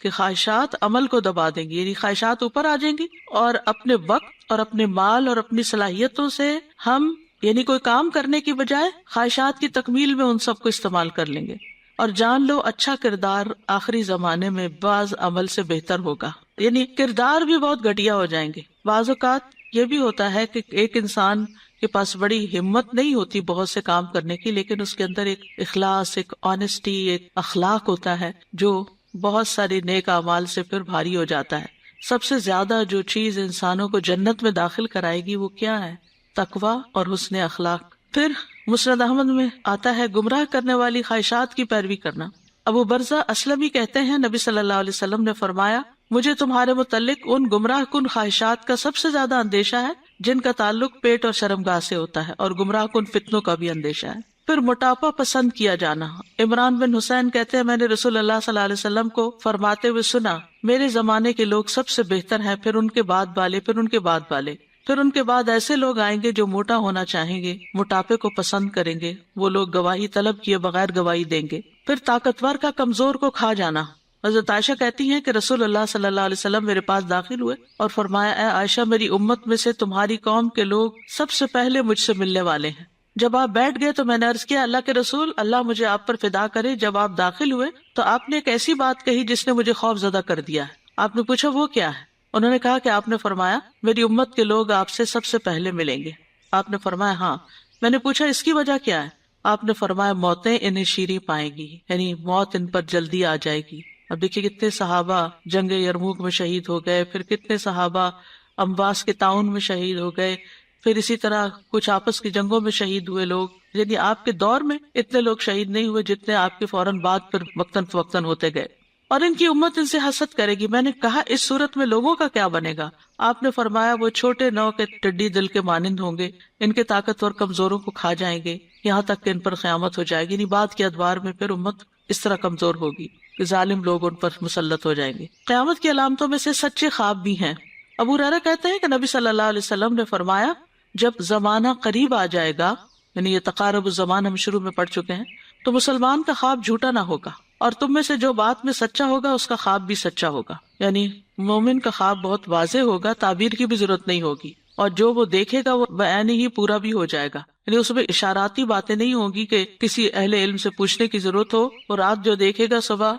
کہ خواہشات عمل کو دبا دیں گی، یعنی خواہشات اوپر آ جائیں گی اور اپنے وقت اور اپنے مال اور اپنی صلاحیتوں سے ہم یعنی کوئی کام کرنے کی بجائے خواہشات کی تکمیل میں ان سب کو استعمال کر لیں گے. اور جان لو اچھا کردار آخری زمانے میں بعض عمل سے بہتر ہوگا. یعنی کردار بھی بہت گھٹیا ہو جائیں گے. بعض اوقات یہ بھی ہوتا ہے کہ ایک انسان کے پاس بڑی ہمت نہیں ہوتی بہت سے کام کرنے کی، لیکن اس کے اندر ایک اخلاص، ایک آنےسٹی، ایک اخلاق ہوتا ہے جو بہت سارے نیک اعمال سے پھر بھاری ہو جاتا ہے. سب سے زیادہ جو چیز انسانوں کو جنت میں داخل کرائے گی وہ کیا ہے؟ تقویٰ اور حسن اخلاق. پھر مسند احمد میں آتا ہے گمراہ کرنے والی خواہشات کی پیروی کرنا. ابو برزہ اسلمی کہتے ہیں نبی صلی اللہ علیہ وسلم نے فرمایا مجھے تمہارے متعلق ان گمراہ کن خواہشات کا سب سے زیادہ اندیشہ ہے جن کا تعلق پیٹ اور شرمگاہ سے ہوتا ہے، اور گمراہ کن فتنوں کا بھی اندیشہ ہے. پھر موٹاپا پسند کیا جانا. عمران بن حسین کہتے ہیں میں نے رسول اللہ صلی اللہ علیہ وسلم کو فرماتے ہوئے سنا میرے زمانے کے لوگ سب سے بہتر ہیں، پھر ان کے بعد والے، پھر ان کے بعد والے، پھر ان کے بعد ایسے لوگ آئیں گے جو موٹا ہونا چاہیں گے، موٹاپے کو پسند کریں گے، وہ لوگ گواہی طلب کیے بغیر گواہی دیں گے. پھر طاقتور کا کمزور کو کھا جانا. حضرت عائشہ کہتی ہیں کہ رسول اللہ صلی اللہ علیہ وسلم میرے پاس داخل ہوئے اور فرمایا اے عائشہ میری امت میں سے تمہاری قوم کے لوگ سب سے پہلے مجھ سے ملنے والے ہیں. جب آپ بیٹھ گئے تو میں نے عرض کیا اللہ کے رسول، اللہ مجھے آپ پر فدا کرے. جب آپ داخل ہوئے تو آپ نے ایک ایسی بات کہی جس نے مجھے خوف زدہ کر دیا ہے. آپ نے پوچھا وہ کیا ہے؟ انہوں نے کہا کہ آپ نے فرمایا میری امت کے لوگ آپ سے سب سے پہلے ملیں گے. آپ نے فرمایا ہاں. میں نے پوچھا اس کی وجہ کیا ہے؟ آپ نے فرمایا موتیں انہیں شیریں پائیں گی، یعنی موت ان پر جلدی آ جائے گی. اب دیکھیے کتنے صحابہ جنگ یرموک میں شہید ہو گئے، پھر کتنے صحابہ امواس کے تعاون میں شہید ہو گئے، پھر اسی طرح کچھ آپس کی جنگوں میں شہید ہوئے لوگ. یعنی آپ کے دور میں اتنے لوگ شہید نہیں ہوئے جتنے آپ کے فوراً بعد پھر وقتاً فوقتاً ہوتے گئے. اور ان کی امت ان سے حسد کرے گی. میں نے کہا اس صورت میں لوگوں کا کیا بنے گا؟ آپ نے فرمایا وہ چھوٹے نو کے ٹڈی دل کے مانند ہوں گے، ان کے طاقتور کمزوروں کو کھا جائیں گے یہاں تک کہ ان پر قیامت ہو جائے گی. یعنی بعد کے ادوار میں پھر امت اس طرح کمزور ہوگی کہ ظالم لوگ ان پر مسلط ہو جائیں گے. قیامت کی علامتوں میں سے سچے خواب بھی ہیں. ابو ہریرہ کہتے ہیں کہ نبی صلی اللہ علیہ وسلم نے فرمایا جب زمانہ قریب آ جائے گا، یعنی یہ تقارب الزمان ہم شروع میں پڑھ چکے ہیں، تو مسلمان کا خواب جھوٹا نہ ہوگا، اور تم میں سے جو بات میں سچا ہوگا اس کا خواب بھی سچا ہوگا. یعنی مومن کا خواب بہت واضح ہوگا، تعبیر کی بھی ضرورت نہیں ہوگی، اور جو وہ دیکھے گا وہ بعین ہی پورا بھی ہو جائے گا. یعنی اس میں اشاراتی باتیں نہیں ہوگی کہ کسی اہل علم سے پوچھنے کی ضرورت ہو، اور رات جو دیکھے گا صبح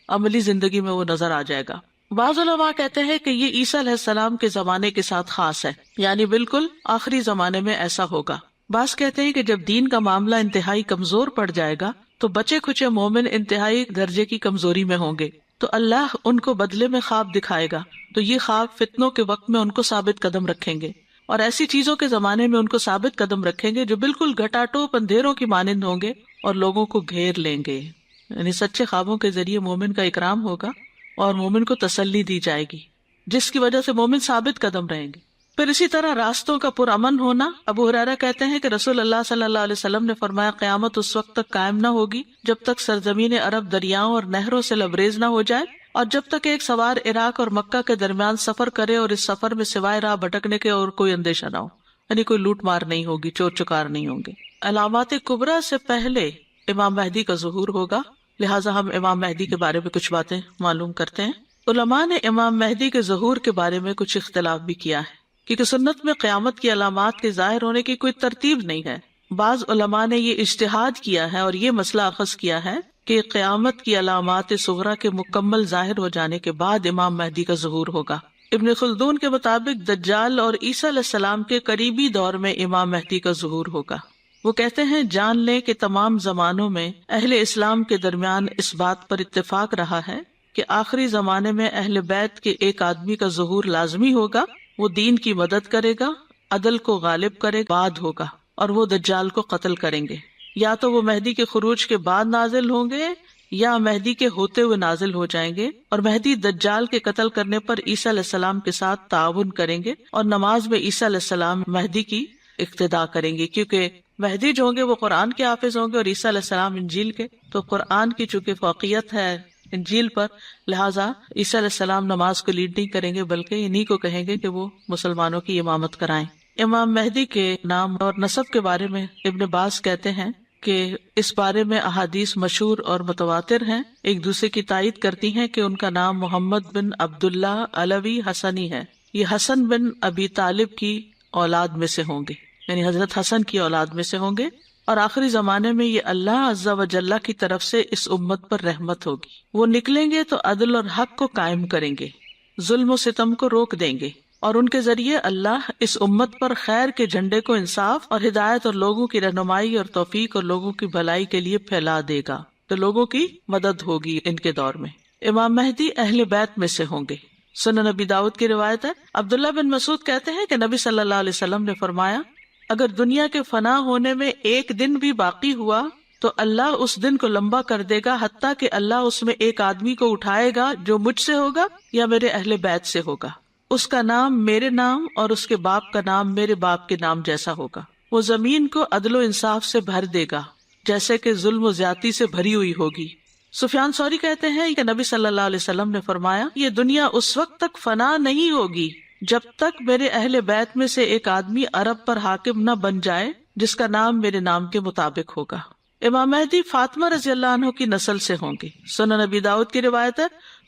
عملی زندگی میں وہ نظر آ جائے گا. بعض علماء کہتے ہیں کہ یہ عیسیٰ علیہ السلام کے زمانے کے ساتھ خاص ہے، یعنی بالکل آخری زمانے میں ایسا ہوگا. بعض کہتے ہیں کہ جب دین کا معاملہ انتہائی کمزور پڑ جائے گا تو بچے کھچے مومن انتہائی درجے کی کمزوری میں ہوں گے، تو اللہ ان کو بدلے میں خواب دکھائے گا، تو یہ خواب فتنوں کے وقت میں ان کو ثابت قدم رکھیں گے، اور ایسی چیزوں کے زمانے میں ان کو ثابت قدم رکھیں گے جو بالکل گھٹا ٹوپ اندھیروں کی مانند ہوں گے اور لوگوں کو گھیر لیں گے. یعنی سچے خوابوں کے ذریعے مومن کا اکرام ہوگا اور مومن کو تسلی دی جائے گی، جس کی وجہ سے مومن ثابت قدم رہیں گے. پھر اسی طرح راستوں کا پرامن ہونا. ابو ہریرہ کہتے ہیں کہ رسول اللہ صلی اللہ علیہ وسلم نے فرمایا قیامت اس وقت تک قائم نہ ہوگی جب تک سرزمین عرب دریاؤں اور نہروں سے لبریز نہ ہو جائے، اور جب تک ایک سوار عراق اور مکہ کے درمیان سفر کرے اور اس سفر میں سوائے راہ بھٹکنے کے اور کوئی اندیشہ نہ ہو. یعنی کوئی لوٹ مار نہیں ہوگی، چور چکار نہیں ہوں گے. علامات کبریٰ سے پہلے امام مہدی کا ظہور ہوگا، لہٰذا ہم امام مہدی کے بارے میں کچھ باتیں معلوم کرتے ہیں. علماء نے امام مہدی کے ظہور کے بارے میں کچھ اختلاف بھی کیا ہے، کیونکہ سنت میں قیامت کی علامات کے ظاہر ہونے کی کوئی ترتیب نہیں ہے. بعض علماء نے یہ اجتہاد کیا ہے اور یہ مسئلہ اخذ کیا ہے کہ قیامت کی علامات صغریٰ کے مکمل ظاہر ہو جانے کے بعد امام مہدی کا ظہور ہوگا. ابن خلدون کے مطابق دجال اور عیسیٰ علیہ السلام کے قریبی دور میں امام مہدی کا ظہور ہوگا. وہ کہتے ہیں جان لیں کہ تمام زمانوں میں اہل اسلام کے درمیان اس بات پر اتفاق رہا ہے کہ آخری زمانے میں اہل بیت کے ایک آدمی کا ظہور لازمی ہوگا. وہ دین کی مدد کرے گا، عدل کو غالب کرے بعد ہوگا، اور وہ دجال کو قتل کریں گے. یا تو وہ مہدی کے خروج کے بعد نازل ہوں گے یا مہدی کے ہوتے ہوئے نازل ہو جائیں گے، اور مہدی دجال کے قتل کرنے پر عیسیٰ علیہ السلام کے ساتھ تعاون کریں گے، اور نماز میں عیسیٰ علیہ السلام مہدی کی اقتدا کریں گے، کیونکہ مہدی جو ہوں گے وہ قرآن کے حافظ ہوں گے اور عیسیٰ علیہ السلام انجیل کے. تو قرآن کی چونکہ فوقیت ہے انجیل پر، لہٰذا عیسیٰ علیہ السلام نماز کو لیڈ نہیں کریں گے بلکہ انہی کو کہیں گے کہ وہ مسلمانوں کی امامت کرائیں۔ امام مہدی کے نام اور نسب کے بارے میں ابن باز کہتے ہیں کہ اس بارے میں احادیث مشہور اور متواتر ہیں، ایک دوسرے کی تائید کرتی ہیں کہ ان کا نام محمد بن عبداللہ علوی حسنی ہے، یہ حسن بن ابی طالب کی اولاد میں سے ہوں گے، یعنی حضرت حسن کی اولاد میں سے ہوں گے، اور آخری زمانے میں یہ اللہ عز و جل کی طرف سے اس امت پر رحمت ہوگی۔ وہ نکلیں گے تو عدل اور حق کو قائم کریں گے، ظلم و ستم کو روک دیں گے، اور ان کے ذریعے اللہ اس امت پر خیر کے جھنڈے کو انصاف اور ہدایت اور لوگوں کی رہنمائی اور توفیق اور لوگوں کی بھلائی کے لیے پھیلا دے گا، تو لوگوں کی مدد ہوگی ان کے دور میں۔ امام مہدی اہل بیت میں سے ہوں گے۔ سنن نبی داؤد کی روایت ہے، عبداللہ بن مسعود کہتے ہیں کہ نبی صلی اللہ علیہ وسلم نے فرمایا، اگر دنیا کے فنا ہونے میں ایک دن بھی باقی ہوا تو اللہ اس دن کو لمبا کر دے گا، حتیٰ کہ اللہ اس میں ایک آدمی کو اٹھائے گا جو مجھ سے ہوگا یا میرے اہل بیت سے ہوگا، اس کا نام میرے نام اور اس کے باپ کا نام میرے باپ کے نام جیسا ہوگا، وہ زمین کو عدل و انصاف سے بھر دے گا جیسے کہ ظلم و زیادتی سے بھری ہوئی ہوگی۔ سفیان ثوری کہتے ہیں کہ نبی صلی اللہ علیہ وسلم نے فرمایا، یہ دنیا اس وقت تک فنا نہیں ہوگی جب تک میرے اہل بیت میں سے ایک آدمی عرب پر حاکم نہ بن جائے جس کا نام میرے نام کے مطابق ہوگا۔ امام مہدی فاطمہ رضی اللہ عنہ کی نسل سے ہوں گے۔ سنن نبی داؤد کی روایت ہے،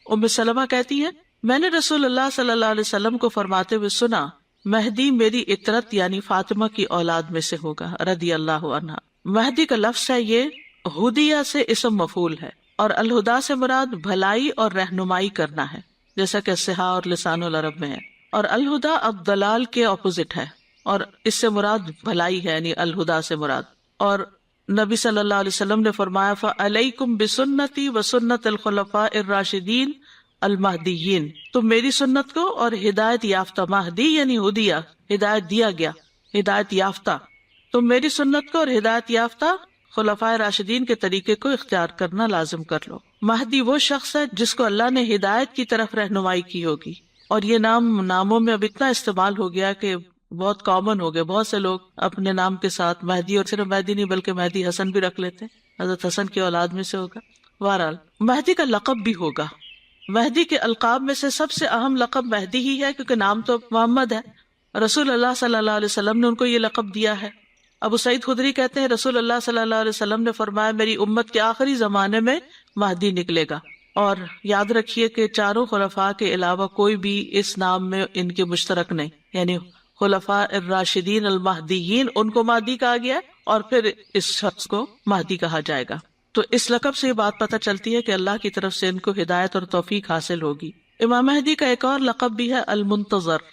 ام سلمہ کہتی ہیں، میں نے رسول اللہ صلی اللہ علیہ وسلم کو فرماتے ہوئے سنا، مہدی میری اطرت یعنی فاطمہ کی اولاد میں سے ہوگا رضی اللہ عنہا۔ مہدی کا لفظ ہے، یہ ہدیہ سے اسم مفعول ہے، اور الہدا سے مراد بھلائی اور رہنمائی کرنا ہے، جیسا کہ صحاح اور لسان العرب میں ہے، اور الہدا اب دلال کے اپوزٹ ہے، اور اس سے مراد بھلائی ہے، یعنی الہدا سے مراد۔ اور نبی صلی اللہ علیہ وسلم نے فرمایا، فَعَلَيْكُمْ بِسُنَّتِي وَسُنَّتِ الْخُلَفَاءِ الرَّاشِدِينَ الْمَهْدِيِّينَ، تو میری سنت کو اور ہدایت یافتہ، مہدی یعنی ہدیہ، ہدایت دیا گیا، ہدایت یافتہ، تو میری سنت کو اور ہدایت یافتہ خلفائے راشدین کے طریقے کو اختیار کرنا لازم کر لو۔ مہدی وہ شخص ہے جس کو اللہ نے ہدایت کی طرف رہنمائی کی ہوگی، اور یہ ناموں میں اب اتنا استعمال ہو گیا کہ بہت کامن ہو گیا، بہت سے لوگ اپنے نام کے ساتھ مہدی، اور صرف مہدی نہیں بلکہ مہدی حسن بھی رکھ لیتے ہیں، حضرت حسن کی اولاد میں سے ہوگا۔ بہرحال مہدی کا لقب بھی ہوگا۔ مہدی کے القاب میں سے سب سے اہم لقب مہدی ہی ہے، کیونکہ نام تو محمد ہے، رسول اللہ صلی اللہ علیہ وسلم نے ان کو یہ لقب دیا ہے۔ ابو سعید خدری کہتے ہیں، رسول اللہ صلی اللہ علیہ وسلم نے فرمایا، میری امت کے آخری زمانے میں مہدی نکلے گا، اور یاد رکھیے کہ چاروں خلفاء کے علاوہ کوئی بھی اس نام میں ان کے مشترک نہیں، یعنی خلفاء الراشدین المہدیین ان کو مہدی کہا گیا، اور پھر اس شخص کو مہدی کہا جائے گا۔ تو اس لقب سے یہ بات پتہ چلتی ہے کہ اللہ کی طرف سے ان کو ہدایت اور توفیق حاصل ہوگی۔ امام مہدی کا ایک اور لقب بھی ہے المنتظر،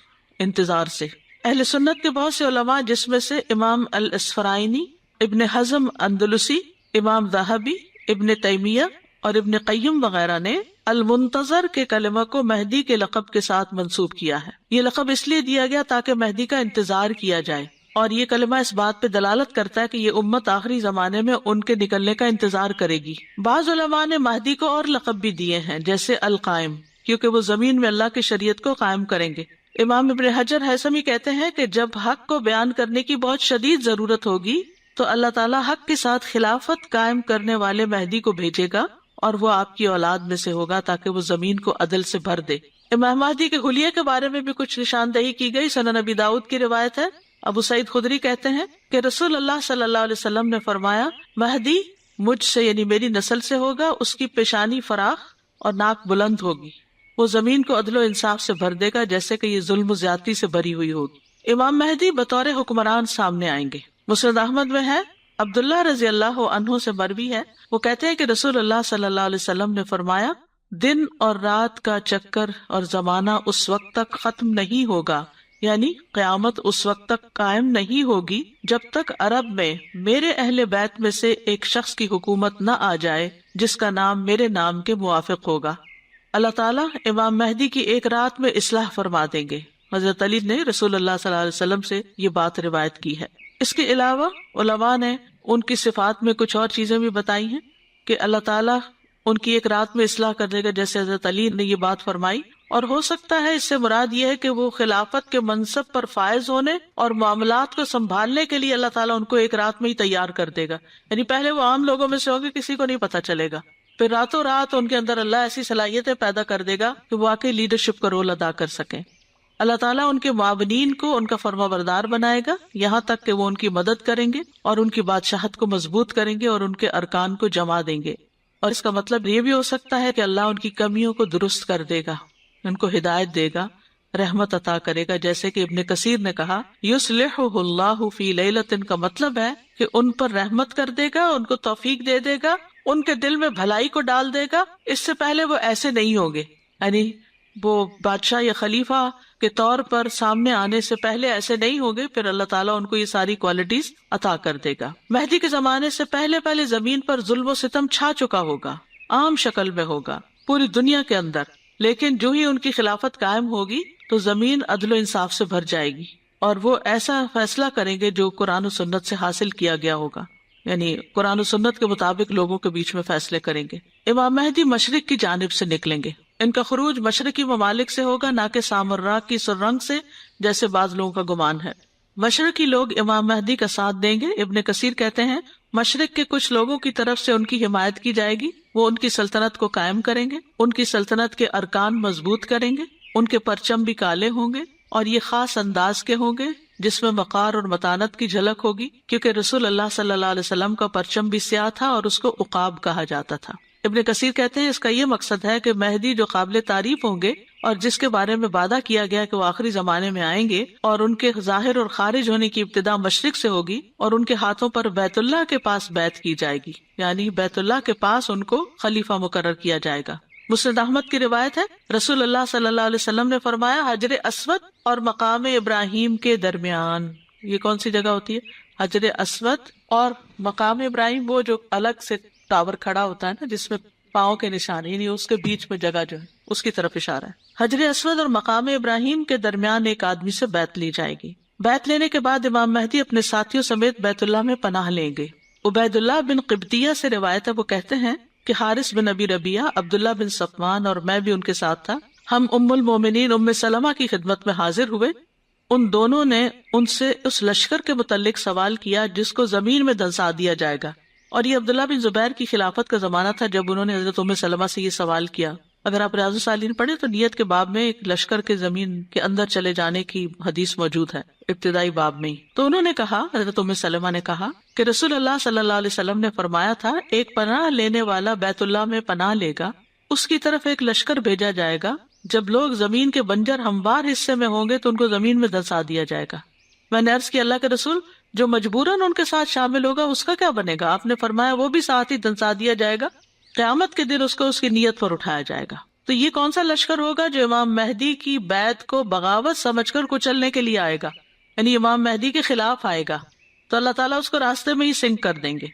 انتظار سے۔ اہل سنت کے بہت سے علماء، جس میں سے امام الاسفرائینی، ابن حزم اندلسی، امام ذہبی، ابن تیمیہ اور ابن قیم وغیرہ نے المنتظر کے کلمہ کو مہدی کے لقب کے ساتھ منسوب کیا ہے۔ یہ لقب اس لیے دیا گیا تاکہ مہدی کا انتظار کیا جائے، اور یہ کلمہ اس بات پہ دلالت کرتا ہے کہ یہ امت آخری زمانے میں ان کے نکلنے کا انتظار کرے گی۔ بعض علماء نے مہدی کو اور لقب بھی دیے ہیں، جیسے القائم، کیونکہ وہ زمین میں اللہ کی شریعت کو قائم کریں گے۔ امام ابن حجر ہیثمی کہتے ہیں کہ جب حق کو بیان کرنے کی بہت شدید ضرورت ہوگی تو اللہ تعالیٰ حق کے ساتھ خلافت قائم کرنے والے مہدی کو بھیجے گا، اور وہ آپ کی اولاد میں سے ہوگا تاکہ وہ زمین کو عدل سے بھر دے۔ امام مہدی کے حلیے کے بارے میں بھی کچھ نشاندہی کی گئی۔ سنن نبی داؤد کی روایت ہے، ابو سعید خدری کہتے ہیں کہ رسول اللہ صلی اللہ علیہ وسلم نے فرمایا، مہدی مجھ سے یعنی میری نسل سے ہوگا، اس کی پیشانی فراخ اور ناک بلند ہوگی، وہ زمین کو عدل و انصاف سے بھر دے گا جیسے کہ یہ ظلم و زیادتی سے بھری ہوئی ہوگی۔ امام مہدی بطور حکمران سامنے آئیں گے۔ مسند احمد میں ہے، عبداللہ رضی اللہ عنہ سے مروی ہے، وہ کہتے ہیں کہ رسول اللہ صلی اللہ علیہ وسلم نے فرمایا، دن اور رات کا چکر اور زمانہ اس وقت تک ختم نہیں ہوگا، یعنی قیامت اس وقت تک قائم نہیں ہوگی جب تک عرب میں میرے اہل بیت میں سے ایک شخص کی حکومت نہ آ جائے جس کا نام میرے نام کے موافق ہوگا۔ اللہ تعالیٰ امام مہدی کی ایک رات میں اصلاح فرما دیں گے۔ حضرت علی نے رسول اللہ صلی اللہ علیہ وسلم سے یہ بات روایت کی ہے۔ اس کے علاوہ علماء نے ان کی صفات میں کچھ اور چیزیں بھی بتائی ہیں کہ اللہ تعالیٰ ان کی ایک رات میں اصلاح کر دے گا، جیسے حضرت علی نے یہ بات فرمائی، اور ہو سکتا ہے اس سے مراد یہ ہے کہ وہ خلافت کے منصب پر فائز ہونے اور معاملات کو سنبھالنے کے لیے اللہ تعالیٰ ان کو ایک رات میں ہی تیار کر دے گا، یعنی پہلے وہ عام لوگوں میں سے ہوں گے، کسی کو نہیں پتا چلے گا، پھر راتوں رات ان کے اندر اللہ ایسی صلاحیتیں پیدا کر دے گا کہ وہ واقعی لیڈرشپ کا رول ادا کر سکیں. اللہ تعالیٰ ان کے معاونین کو ان کا فرما بردار بنائے گا یہاں تک کہ وہ ان کی مدد کریں گے اور ان کی بادشاہت کو مضبوط کریں گے اور ان کے ارکان کو جما دیں گے. اور اس کا مطلب یہ بھی ہو سکتا ہے کہ اللہ ان کی کمیوں کو درست کر دے گا، ان کو ہدایت دے گا، رحمت عطا کرے گا. جیسے کہ ابن کثیر نے کہا یصلحہ اللہ فی لیلۃ کا مطلب ہے کہ ان پر رحمت کر دے گا، ان کو توفیق دے دے گا، ان کے دل میں بھلائی کو ڈال دے گا. اس سے پہلے وہ ایسے نہیں ہوں گے، یعنی وہ بادشاہ یا خلیفہ کے طور پر سامنے آنے سے پہلے ایسے نہیں ہوں گے. پھر اللہ تعالیٰ ان کو یہ ساری کوالٹیز عطا کر دے گا. مہدی کے زمانے سے پہلے زمین پر ظلم و ستم چھا چکا ہوگا، عام شکل میں ہوگا پوری دنیا کے اندر. لیکن جو ہی ان کی خلافت قائم ہوگی تو زمین عدل و انصاف سے بھر جائے گی اور وہ ایسا فیصلہ کریں گے جو قرآن و سنت سے حاصل کیا گیا ہوگا، یعنی قرآن و سنت کے مطابق لوگوں کے بیچ میں فیصلے کریں گے. امام مہدی مشرق کی جانب سے نکلیں گے. ان کا خروج مشرقی ممالک سے ہوگا، نہ کہ سامراء کی سرنگ سے جیسے بعض لوگوں کا گمان ہے. مشرقی لوگ امام مہدی کا ساتھ دیں گے. ابن کثیر کہتے ہیں مشرق کے کچھ لوگوں کی طرف سے ان کی حمایت کی جائے گی، وہ ان کی سلطنت کو قائم کریں گے، ان کی سلطنت کے ارکان مضبوط کریں گے، ان کے پرچم بھی کالے ہوں گے اور یہ خاص انداز کے ہوں گے جس میں وقار اور متانت کی جھلک ہوگی، کیونکہ رسول اللہ صلی اللہ علیہ وسلم کا پرچم بھی سیاہ تھا اور اس کو عقاب کہا جاتا تھا. ابن کثیر کہتے ہیں اس کا یہ مقصد ہے کہ مہدی جو قابل تعریف ہوں گے اور جس کے بارے میں وعدہ کیا گیا کہ وہ آخری زمانے میں آئیں گے اور ان کے ظاہر اور خارج ہونے کی ابتدا مشرق سے ہوگی اور ان کے ہاتھوں پر بیت اللہ کے پاس بیعت کی جائے گی، یعنی بیت اللہ کے پاس ان کو خلیفہ مقرر کیا جائے گا. مسند احمد کی روایت ہے رسول اللہ صلی اللہ علیہ وسلم نے فرمایا حجر اسود اور مقام ابراہیم کے درمیان. یہ کون سی جگہ ہوتی ہے؟ حجر اسود اور مقام ابراہیم، وہ جو الگ سے ٹاور کھڑا ہوتا ہے نا جس میں پاؤں کے نشان، یعنی اس کے بیچ میں جگہ جو ہے اس کی طرف اشارہ ہے. حجر اسود اور مقام ابراہیم کے درمیان ایک آدمی سے بیعت لی جائے گی. بیعت لینے کے بعد امام مہدی اپنے ساتھیوں سمیت بیت اللہ میں پناہ لیں گے. عبید اللہ بن قبطیہ سے روایت ہے، وہ کہتے ہیں کہ حارث بن ابی ربیعہ، عبداللہ بن صفوان اور میں بھی ان کے ساتھ تھا. ہم ام المومنین ام سلمہ کی خدمت میں حاضر ہوئے. ان دونوں نے ان سے اس لشکر کے متعلق سوال کیا جس کو زمین میں دنسا دیا جائے گا، اور یہ عبداللہ بن زبیر کی خلافت کا زمانہ تھا جب انہوں نے حضرت ام سلمہ سے یہ سوال کیا. اگر آپ ریاض الصالحین پڑھیں تو نیت کے باب میں ایک لشکر کے زمین کے اندر چلے جانے کی حدیث موجود ہے ابتدائی باب میں. تو انہوں نے کہا، حضرت ام سلمہ نے کہا کہ رسول اللہ صلی اللہ علیہ وسلم نے فرمایا تھا ایک پناہ لینے والا بیت اللہ میں پناہ لے گا، اس کی طرف ایک لشکر بھیجا جائے گا، جب لوگ زمین کے بنجر ہموار حصے میں ہوں گے تو ان کو زمین میں دنسا دیا جائے گا. میں نے عرض کیا اللہ کے رسول، جو مجبوراً ان کے ساتھ شامل ہوگا اس کا کیا بنے گا؟ آپ نے فرمایا وہ بھی ساتھ ہی دنسا دیا جائے گا، قیامت کے دن اس کو اس کی نیت پر اٹھایا جائے گا. تو یہ کون سا لشکر ہوگا جو امام مہدی کی بیعت کو بغاوت سمجھ کر کچلنے کے لیے آئے گا، یعنی امام مہدی کے خلاف آئے گا، تو اللہ تعالیٰ اس کو راستے میں ہی سنک کر دیں گے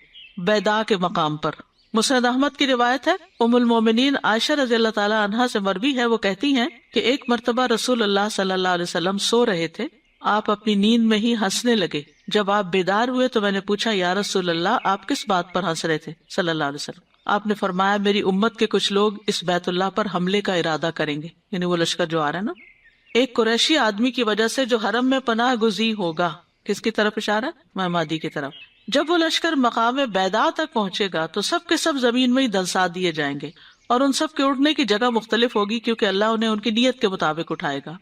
بیدا کے مقام پر. مسند احمد کی روایت ہے، ام المومنین عائشہ رضی اللہ تعالیٰ عنہا سے مروی ہے، وہ کہتی ہیں کہ ایک مرتبہ رسول اللہ صلی اللہ علیہ وسلم سو رہے تھے، آپ اپنی نیند میں ہی ہنسنے لگے. جب آپ بیدار ہوئے تو میں نے پوچھا یا رسول اللہ آپ کس بات پر ہنس رہے تھے صلی اللہ علیہ وسلم؟ آپ نے فرمایا میری امت کے کچھ لوگ اس بیت اللہ پر حملے کا ارادہ کریں گے، یعنی وہ لشکر جو آ رہا ہے نا، ایک قریشی آدمی کی وجہ سے جو حرم میں پناہ گزین ہوگا. کس کی طرف اشارہ؟ مہدی کی طرف. جب وہ لشکر مقام بیدا تک پہنچے گا تو سب کے سب زمین میں ہی دنسا دیے جائیں گے اور ان سب کے اٹھنے کی جگہ مختلف ہوگی کیونکہ اللہ انہیں ان کی نیت کے مطابق اٹھائے گا.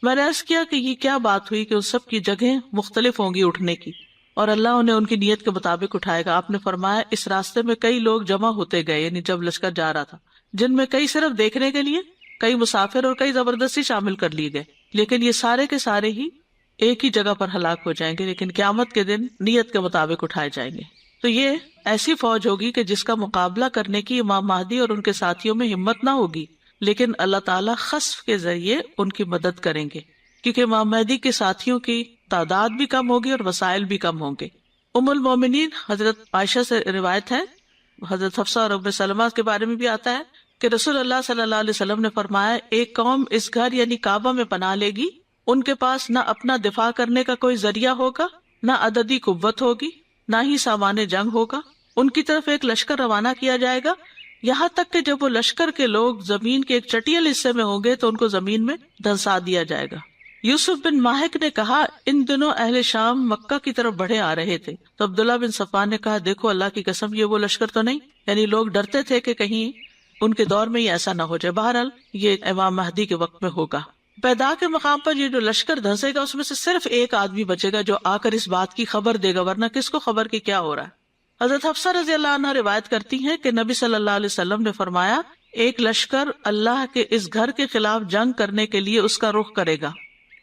میں نے عرض کیا کہ یہ کیا بات ہوئی کہ ان سب کی جگہیں مختلف ہوں گی اٹھنے کی اور اللہ انہیں ان کی نیت کے مطابق اٹھائے گا. آپ نے فرمایا اس راستے میں کئی لوگ جمع ہوتے گئے، یعنی جب لشکر جا رہا تھا، جن میں کئی صرف دیکھنے کے لیے، کئی مسافر اور کئی زبردستی شامل کر لیے گئے، لیکن یہ سارے کے سارے ہی ایک ہی جگہ پر ہلاک ہو جائیں گے، لیکن قیامت کے دن نیت کے مطابق اٹھائے جائیں گے. تو یہ ایسی فوج ہوگی کہ جس کا مقابلہ کرنے کی امام مہدی اور ان کے ساتھیوں میں ہمت نہ ہوگی، لیکن اللہ تعالیٰ خسف کے ذریعے ان کی مدد کریں گے کیونکہ امام مہدی کے ساتھیوں کی تعداد بھی کم ہوگی اور وسائل بھی کم ہوں گے. ام المومنین حضرت عائشہ سے روایت ہے، حضرت حفصہ اور ام سلمہ کے بارے میں بھی آتا ہے کہ رسول اللہ صلی اللہ علیہ وسلم نے فرمایا ایک قوم اس گھر یعنی کعبہ میں پناہ لے گی، ان کے پاس نہ اپنا دفاع کرنے کا کوئی ذریعہ ہوگا، نہ عددی قوت ہوگی، نہ ہی سامان جنگ ہوگا. ان کی طرف ایک لشکر روانہ کیا جائے گا، یہاں تک کہ جب وہ لشکر کے لوگ زمین کے ایک چٹیل حصے میں ہوں گے تو ان کو زمین میں دھنسا دیا جائے گا. یوسف بن ماہک نے کہا ان دنوں اہل شام مکہ کی طرف بڑھے آ رہے تھے، تو عبداللہ بن صفوان نے کہا دیکھو اللہ کی قسم یہ وہ لشکر تو نہیں، یعنی لوگ ڈرتے تھے کہ کہیں ان کے دور میں یہ ایسا نہ ہو جائے۔ بہرحال یہ امام مہدی کے وقت میں ہوگا۔ پیدا کے مقام پر یہ جو لشکر دھنسے گا اس میں سے صرف ایک آدمی بچے گا جو آ کر اس بات کی خبر دے گا، ورنہ کس کو خبر کہ کیا ہو رہا ہے۔ حضرت حفصہ رضی اللہ عنہ روایت کرتی ہیں کہ نبی صلی اللہ علیہ وسلم نے فرمایا ایک لشکر اللہ کے اس گھر کے خلاف جنگ کرنے کے لیے اس کا رخ کرے گا،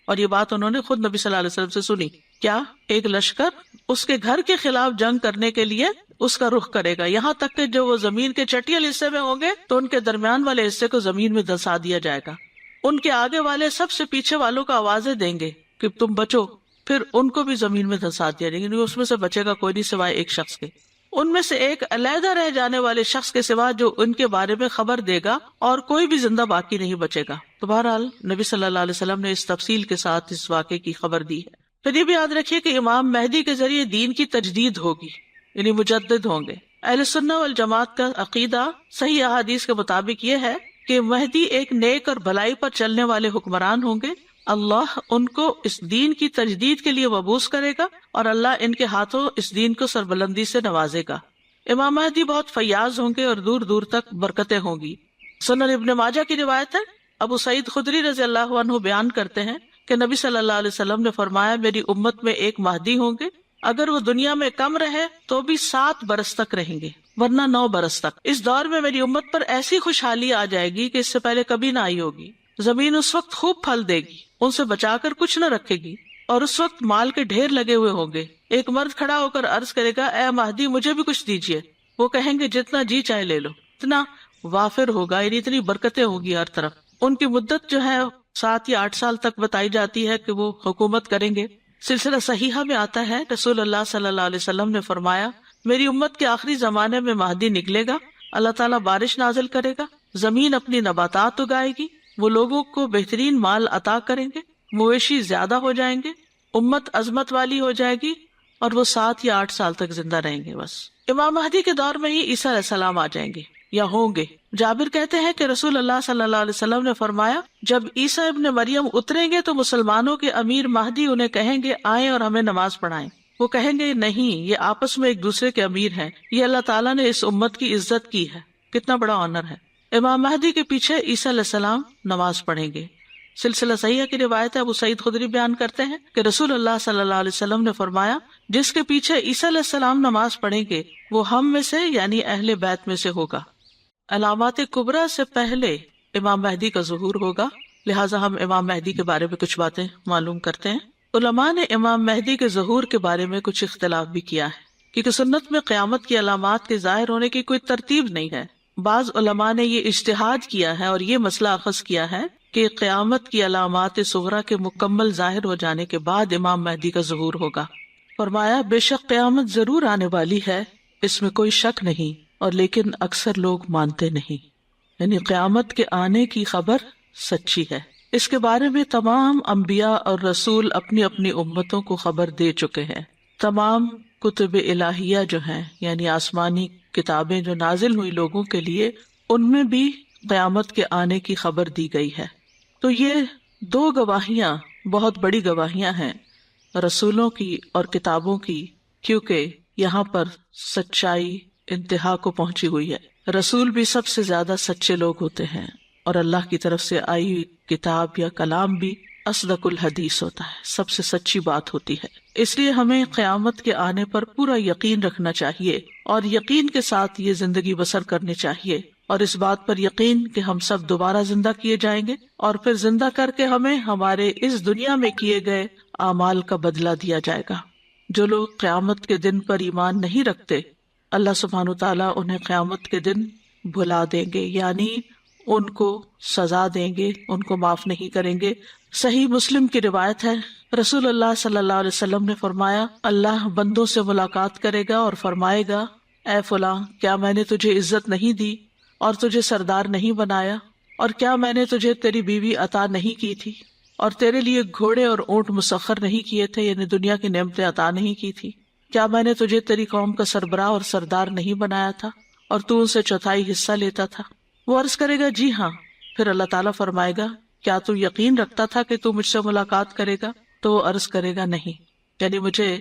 اور یہ بات انہوں نے خود نبی صلی اللہ علیہ وسلم سے سنی۔ کیا ایک لشکر اس کے گھر کے خلاف جنگ کرنے کے لیے اس کا رخ کرے گا، یہاں تک کہ جو وہ زمین کے چٹیل حصے میں ہوں گے تو ان کے درمیان والے حصے کو زمین میں دھسا دیا جائے گا، ان کے آگے والے سب سے پیچھے والوں کو آوازیں دیں گے کہ تم بچو، پھر ان کو بھی زمین میں دھسا دیا جائے گا، اس میں سے بچے گا کوئی نہیں سوائے ایک شخص کے، ان میں سے ایک علیحدہ رہ جانے والے شخص کے سوا جو ان کے بارے میں خبر دے گا، اور کوئی بھی زندہ باقی نہیں بچے گا۔ تو بہرحال نبی صلی اللہ علیہ وسلم نے اس تفصیل کے ساتھ اس واقعے کی خبر دی ہے۔ پھر یہ بھی یاد رکھیے کہ امام مہدی کے ذریعے دین کی تجدید ہوگی، یعنی مجدد ہوں گے۔ اہل سنہ والجماعت کا عقیدہ صحیح احادیث کے مطابق یہ ہے کہ مہدی ایک نیک اور بھلائی پر چلنے والے حکمران ہوں گے، اللہ ان کو اس دین کی تجدید کے لیے مبعوث کرے گا اور اللہ ان کے ہاتھوں اس دین کو سربلندی سے نوازے گا۔ امام مہدی بہت فیاض ہوں گے اور دور دور تک برکتیں ہوں گی۔ سنن ابن ماجہ کی روایت ہے، ابو سعید خدری رضی اللہ عنہ بیان کرتے ہیں کہ نبی صلی اللہ علیہ وسلم نے فرمایا میری امت میں ایک مہدی ہوں گے، اگر وہ دنیا میں کم رہے تو بھی 7 برس تک رہیں گے، ورنہ 9 برس تک۔ اس دور میں میری امت پر ایسی خوشحالی آ جائے گی کہ اس سے پہلے کبھی نہ آئی ہوگی، زمین اس وقت خوب پھل دے گی، ان سے بچا کر کچھ نہ رکھے گی، اور اس وقت مال کے ڈھیر لگے ہوئے ہوں گے۔ ایک مرد کھڑا ہو کر عرض کرے گا اے مہدی مجھے بھی کچھ دیجیے، وہ کہیں گے جتنا جی چاہے لے لو۔ اتنا وافر ہوگا، یعنی اتنی برکتیں ہوگی ہر طرف۔ ان کی مدت جو ہے 7 یا 8 سال تک بتائی جاتی ہے کہ وہ حکومت کریں گے۔ سلسلہ صحیحہ میں آتا ہے رسول اللہ صلی اللہ علیہ وسلم نے فرمایا میری امت کے آخری زمانے میں مہدی نکلے گا، اللہ تعالیٰ بارش نازل کرے گا، زمین اپنی نباتات اگائے گی، وہ لوگوں کو بہترین مال عطا کریں گے، مویشی زیادہ ہو جائیں گے، امت عظمت والی ہو جائے گی، اور وہ 7 یا 8 سال تک زندہ رہیں گے۔ بس امام مہدی کے دور میں ہی عیسیٰ علیہ السلام آ جائیں گے یا ہوں گے۔ جابر کہتے ہیں کہ رسول اللہ صلی اللہ علیہ وسلم نے فرمایا جب عیسیٰ ابن مریم اتریں گے تو مسلمانوں کے امیر مہدی انہیں کہیں گے آئیں اور ہمیں نماز پڑھائیں، وہ کہیں گے نہیں، یہ آپس میں ایک دوسرے کے امیر ہیں، یہ اللہ تعالیٰ نے اس امت کی عزت کی ہے، کتنا بڑا آنر ہے۔ امام مہدی کے پیچھے عیسیٰ علیہ السلام نماز پڑھیں گے۔ سلسلہ صحیحہ کی روایت ہے، ابو سعید خدری بیان کرتے ہیں کہ رسول اللہ صلی اللہ علیہ وسلم نے فرمایا جس کے پیچھے عیسیٰ علیہ السلام نماز پڑھیں گے وہ ہم میں سے یعنی اہل بیت میں سے ہوگا۔ علامات کبریٰ سے پہلے امام مہدی کا ظہور ہوگا، لہٰذا ہم امام مہدی کے بارے میں کچھ باتیں معلوم کرتے ہیں۔ علماء نے امام مہدی کے ظہور کے بارے میں کچھ اختلاف بھی کیا ہے، کیونکہ سنت میں قیامت کی علامات کے ظاہر ہونے کی کوئی ترتیب نہیں ہے۔ بعض علماء نے یہ اجتہاد کیا ہے اور یہ مسئلہ اخذ کیا ہے کہ قیامت کی علامات صغریٰ کے مکمل ظاہر ہو جانے کے بعد امام مہدی کا ظہور ہوگا۔ فرمایا بے شک قیامت ضرور آنے والی ہے، اس میں کوئی شک نہیں، اور لیکن اکثر لوگ مانتے نہیں، یعنی قیامت کے آنے کی خبر سچی ہے۔ اس کے بارے میں تمام انبیاء اور رسول اپنی اپنی امتوں کو خبر دے چکے ہیں۔ تمام کتب الہیہ جو ہیں یعنی آسمانی کتابیں جو نازل ہوئی لوگوں کے لیے، ان میں بھی قیامت کے آنے کی خبر دی گئی ہے۔ تو یہ 2 گواہیاں بہت بڑی گواہیاں ہیں رسولوں کی اور کتابوں کی، کیونکہ یہاں پر سچائی انتہا کو پہنچی ہوئی ہے۔ رسول بھی سب سے زیادہ سچے لوگ ہوتے ہیں، اور اللہ کی طرف سے آئی ہوئی کتاب یا کلام بھی اصدق الحدیث ہوتا ہے، سب سے سچی بات ہوتی ہے۔ اس لیے ہمیں قیامت کے آنے پر پورا یقین رکھنا چاہیے، اور یقین کے ساتھ یہ زندگی بسر کرنی چاہیے، اور اس بات پر یقین کہ ہم سب دوبارہ زندہ کیے جائیں گے، اور پھر زندہ کر کے ہمیں ہمارے اس دنیا میں کیے گئے اعمال کا بدلہ دیا جائے گا۔ جو لوگ قیامت کے دن پر ایمان نہیں رکھتے، اللہ سبحانہ وتعالیٰ انہیں قیامت کے دن بھلا دیں گے، یعنی ان کو سزا دیں گے، ان کو معاف نہیں کریں گے۔ صحیح مسلم کی روایت ہے، رسول اللہ صلی اللہ علیہ وسلم نے فرمایا اللہ بندوں سے ملاقات کرے گا اور فرمائے گا اے فلاں کیا میں نے تجھے عزت نہیں دی اور تجھے سردار نہیں بنایا، اور کیا میں نے تجھے تیری بیوی عطا نہیں کی تھی، اور تیرے لیے گھوڑے اور اونٹ مسخر نہیں کیے تھے، یعنی دنیا کی نعمتیں عطا نہیں کی تھی، کیا میں نے تجھے تیری قوم کا سربراہ اور سردار نہیں بنایا تھا اور تو ان سے 1/4 حصہ لیتا تھا؟ وہ عرض کرے گا جی ہاں۔ پھر اللہ تعالیٰ فرمائے گا کیا تو یقین رکھتا تھا کہ تو مجھ سے ملاقات کرے گا؟ تو وہ عرض کرے گا نہیں، یعنی مجھے